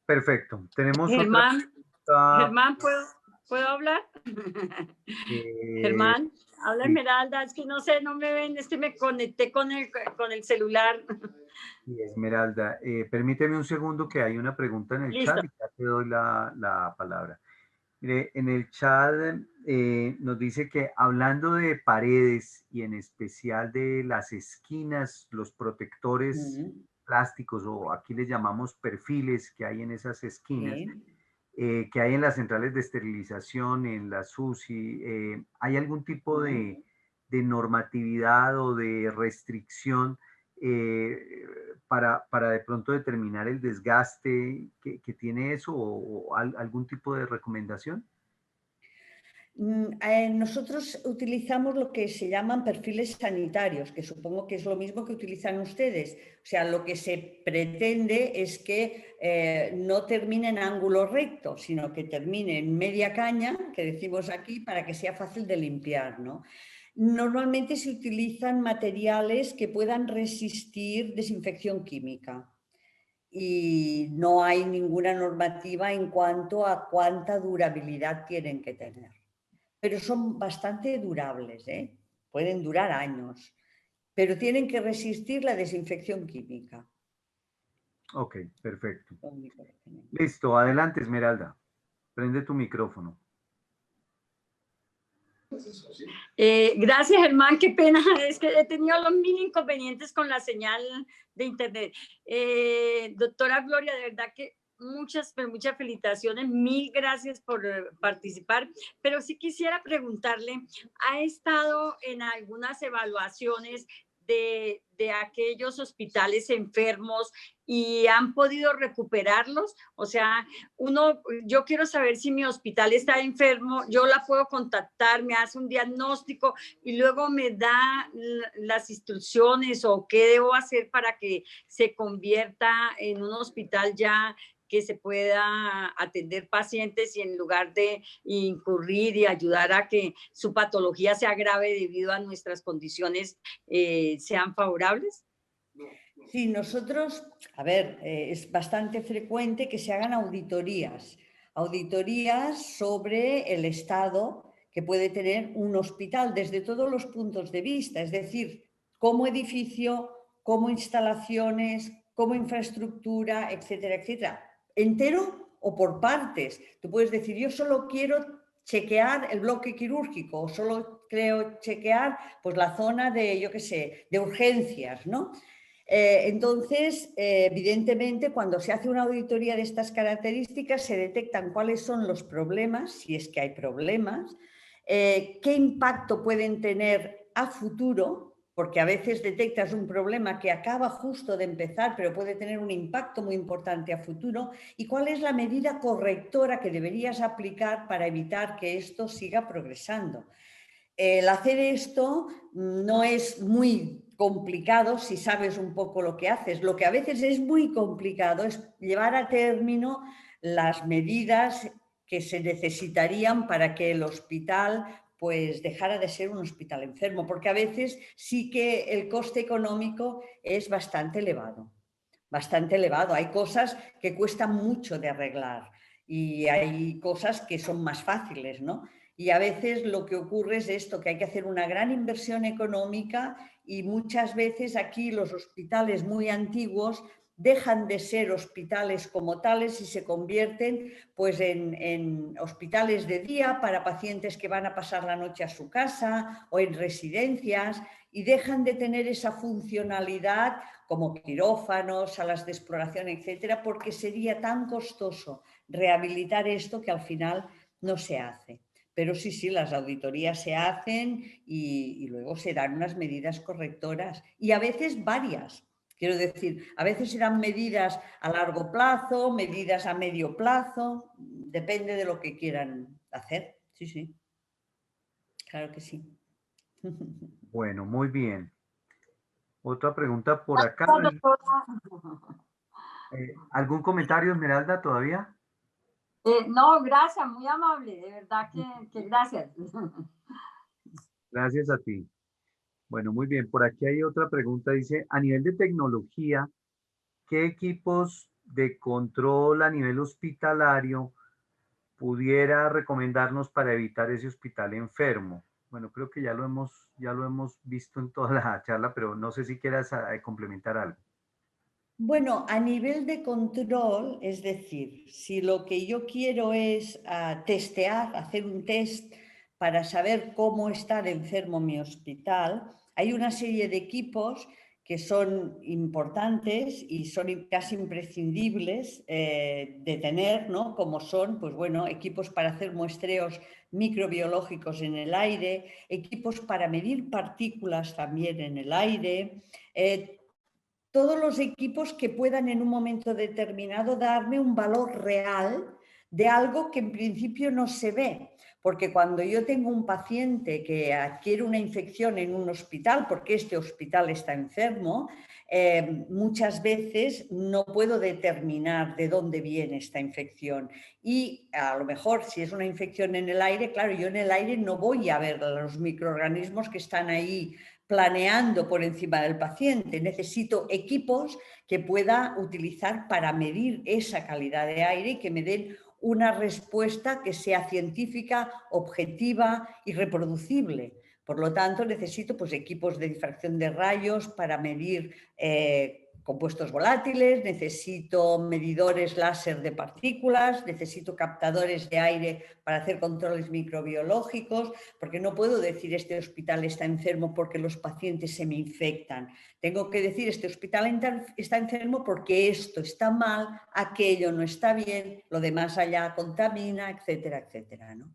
Perfecto. Tenemos Germán, otra Germán, ¿puedo hablar? Germán, habla sí. Esmeralda, es que no sé, no me ven, es que me conecté con el celular. Y Esmeralda, permíteme un segundo que hay una pregunta en el Listo. chat y ya te doy la palabra. Mire, en el chat nos dice que hablando de paredes y en especial de las esquinas, los protectores plásticos o aquí les llamamos perfiles que hay en esas esquinas, que hay en las centrales de esterilización, en la SUSI, ¿hay algún tipo de normatividad o de restricción para de pronto determinar el desgaste que tiene eso o algún tipo de recomendación? Nosotros utilizamos lo que se llaman perfiles sanitarios, que supongo que es lo mismo que utilizan ustedes. O sea, lo que se pretende es que no termine en ángulo recto, sino que termine en media caña, que decimos aquí, para que sea fácil de limpiar, ¿no? Normalmente se utilizan materiales que puedan resistir desinfección química y no hay ninguna normativa en cuanto a cuánta durabilidad tienen que tener. Pero son bastante durables, ¿eh? Pueden durar años, pero tienen que resistir la desinfección química. Ok, perfecto. Listo, adelante Esmeralda. Prende tu micrófono. Gracias, Germán, qué pena, es que he tenido los mil inconvenientes con la señal de internet. Doctora Gloria, de verdad que muchas felicitaciones, mil gracias por participar, pero sí quisiera preguntarle, ¿ha estado en algunas evaluaciones de aquellos hospitales enfermos y han podido recuperarlos? O sea, yo quiero saber si mi hospital está enfermo, yo la puedo contactar, me hace un diagnóstico y luego me da las instrucciones o qué debo hacer para que se convierta en un hospital ya que se pueda atender pacientes y en lugar de incurrir y ayudar a que su patología se agrave debido a nuestras condiciones sean favorables? Sí, nosotros, a ver, es bastante frecuente que se hagan auditorías sobre el estado que puede tener un hospital desde todos los puntos de vista, es decir, como edificio, como instalaciones, como infraestructura, etcétera, etcétera. Entero o por partes. Tú puedes decir, yo solo quiero chequear el bloque quirúrgico o solo quiero chequear pues, la zona de, yo qué sé, de urgencias, ¿no? Entonces, evidentemente, cuando se hace una auditoría de estas características, se detectan cuáles son los problemas, si es que hay problemas, qué impacto pueden tener a futuro, porque a veces detectas un problema que acaba justo de empezar, pero puede tener un impacto muy importante a futuro, y cuál es la medida correctora que deberías aplicar para evitar que esto siga progresando. El hacer esto no es muy complicado si sabes un poco lo que haces. Lo que a veces es muy complicado es llevar a término las medidas que se necesitarían para que el hospital pues dejara de ser un hospital enfermo, porque a veces sí que el coste económico es bastante elevado, bastante elevado. Hay cosas que cuestan mucho de arreglar y hay cosas que son más fáciles, ¿no? Y a veces lo que ocurre es esto, que hay que hacer una gran inversión económica y muchas veces aquí los hospitales muy antiguos dejan de ser hospitales como tales y se convierten pues, en hospitales de día para pacientes que van a pasar la noche a su casa o en residencias y dejan de tener esa funcionalidad como quirófanos, salas de exploración, etcétera, porque sería tan costoso rehabilitar esto que al final no se hace. Pero sí, sí, las auditorías se hacen y luego se dan unas medidas correctoras y a veces varias. Quiero decir, a veces serán medidas a largo plazo, medidas a medio plazo, depende de lo que quieran hacer. Sí, sí, claro que sí. Bueno, muy bien. Otra pregunta por acá. ¿Algún comentario, Esmeralda, todavía? No, gracias, muy amable, de verdad que gracias. Gracias a ti. Bueno, muy bien. Por aquí hay otra pregunta. Dice, a nivel de tecnología, ¿qué equipos de control a nivel hospitalario pudiera recomendarnos para evitar ese hospital enfermo? Bueno, creo que ya lo hemos visto en toda la charla, pero no sé si quieras complementar algo. Bueno, a nivel de control, es decir, si lo que yo quiero es testear, hacer un test para saber cómo está de enfermo mi hospital, hay una serie de equipos que son importantes y son casi imprescindibles de tener, ¿no? Como son, pues bueno, equipos para hacer muestreos microbiológicos en el aire, equipos para medir partículas también en el aire, todos los equipos que puedan en un momento determinado darme un valor real de algo que en principio no se ve. Porque cuando yo tengo un paciente que adquiere una infección en un hospital, porque este hospital está enfermo, muchas veces no puedo determinar de dónde viene esta infección. Y a lo mejor si es una infección en el aire, claro, yo en el aire no voy a ver los microorganismos que están ahí planeando por encima del paciente. Necesito equipos que pueda utilizar para medir esa calidad de aire y que me den una respuesta que sea científica, objetiva y reproducible. Por lo tanto, necesito pues, equipos de difracción de rayos para medir compuestos volátiles, necesito medidores láser de partículas, necesito captadores de aire para hacer controles microbiológicos, porque no puedo decir este hospital está enfermo porque los pacientes se me infectan. Tengo que decir este hospital está enfermo porque esto está mal, aquello no está bien, lo demás allá contamina, etcétera, etcétera, ¿no?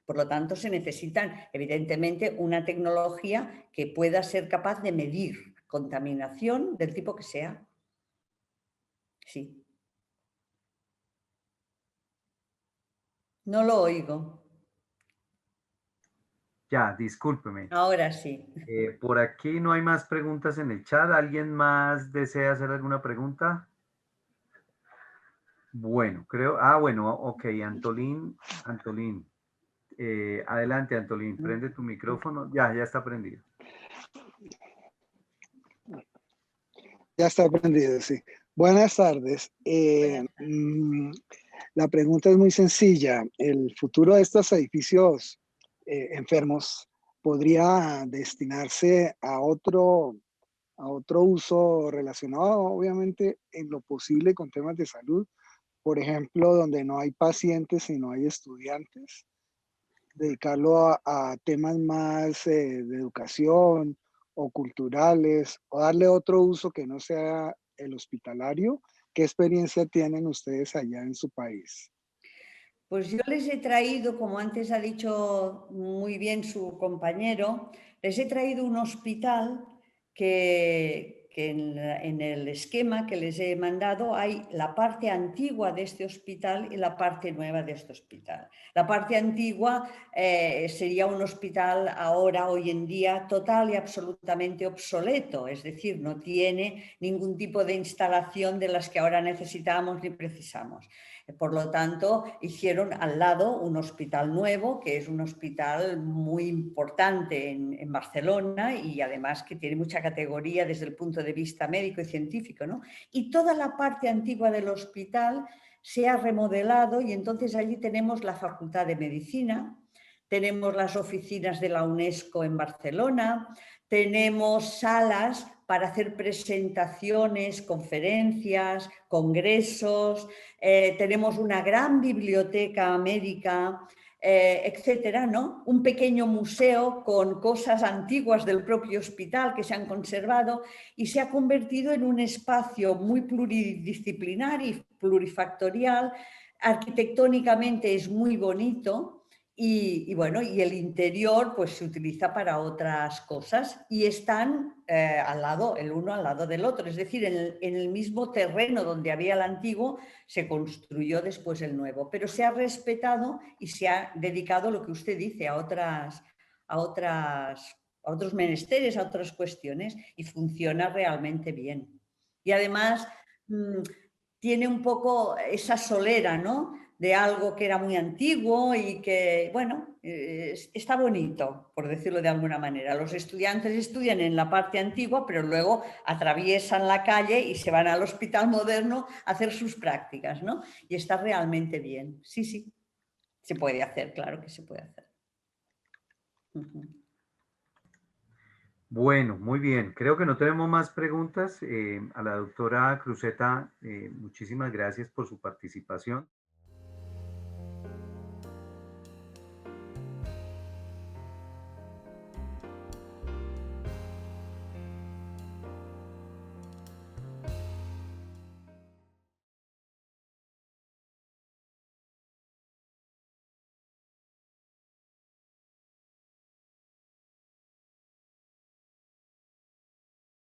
Por lo tanto, se necesitan, evidentemente, una tecnología que pueda ser capaz de medir contaminación del tipo que sea. Sí. No lo oigo. Ya, discúlpeme. Ahora sí. Por aquí no hay más preguntas en el chat. ¿Alguien más desea hacer alguna pregunta? Bueno, creo... bueno, ok, Antolín. Adelante, Antolín, prende tu micrófono. Ya está prendido. Ya está prendido, sí. Buenas tardes. La pregunta es muy sencilla. ¿El futuro de estos edificios enfermos podría destinarse a otro uso relacionado, obviamente, en lo posible con temas de salud? Por ejemplo, donde no hay pacientes, sino hay estudiantes. dedicarlo a temas más de educación o culturales, o darle otro uso que no sea el hospitalario? ¿Qué experiencia tienen ustedes allá en su país? Pues yo les he traído, como antes ha dicho muy bien su compañero, les he traído un hospital que en el esquema que les he mandado hay la parte antigua de este hospital y la parte nueva de este hospital. La parte antigua sería un hospital ahora, hoy en día, total y absolutamente obsoleto, es decir, no tiene ningún tipo de instalación de las que ahora necesitamos ni precisamos. Por lo tanto, hicieron al lado un hospital nuevo, que es un hospital muy importante en Barcelona y además que tiene mucha categoría desde el punto de vista médico y científico, ¿no? Y toda la parte antigua del hospital se ha remodelado y entonces allí tenemos la Facultad de Medicina, tenemos las oficinas de la UNESCO en Barcelona, tenemos salas para hacer presentaciones, conferencias, congresos, tenemos una gran biblioteca médica, etcétera, ¿no? Un pequeño museo con cosas antiguas del propio hospital que se han conservado y se ha convertido en un espacio muy pluridisciplinar y plurifactorial. Arquitectónicamente es muy bonito. Bueno, y el interior pues se utiliza para otras cosas y están al lado, el uno al lado del otro, es decir, en el mismo terreno donde había el antiguo se construyó después el nuevo, pero se ha respetado y se ha dedicado, lo que usted dice, a otros menesteres, a otras cuestiones y funciona realmente bien. Y además tiene un poco esa solera, ¿no?, de algo que era muy antiguo y que, bueno, está bonito, por decirlo de alguna manera. Los estudiantes estudian en la parte antigua, pero luego atraviesan la calle y se van al hospital moderno a hacer sus prácticas, ¿no? Y está realmente bien. Sí, sí, se puede hacer, claro que se puede hacer. Bueno, muy bien. Creo que no tenemos más preguntas. A la doctora Cruzeta, muchísimas gracias por su participación.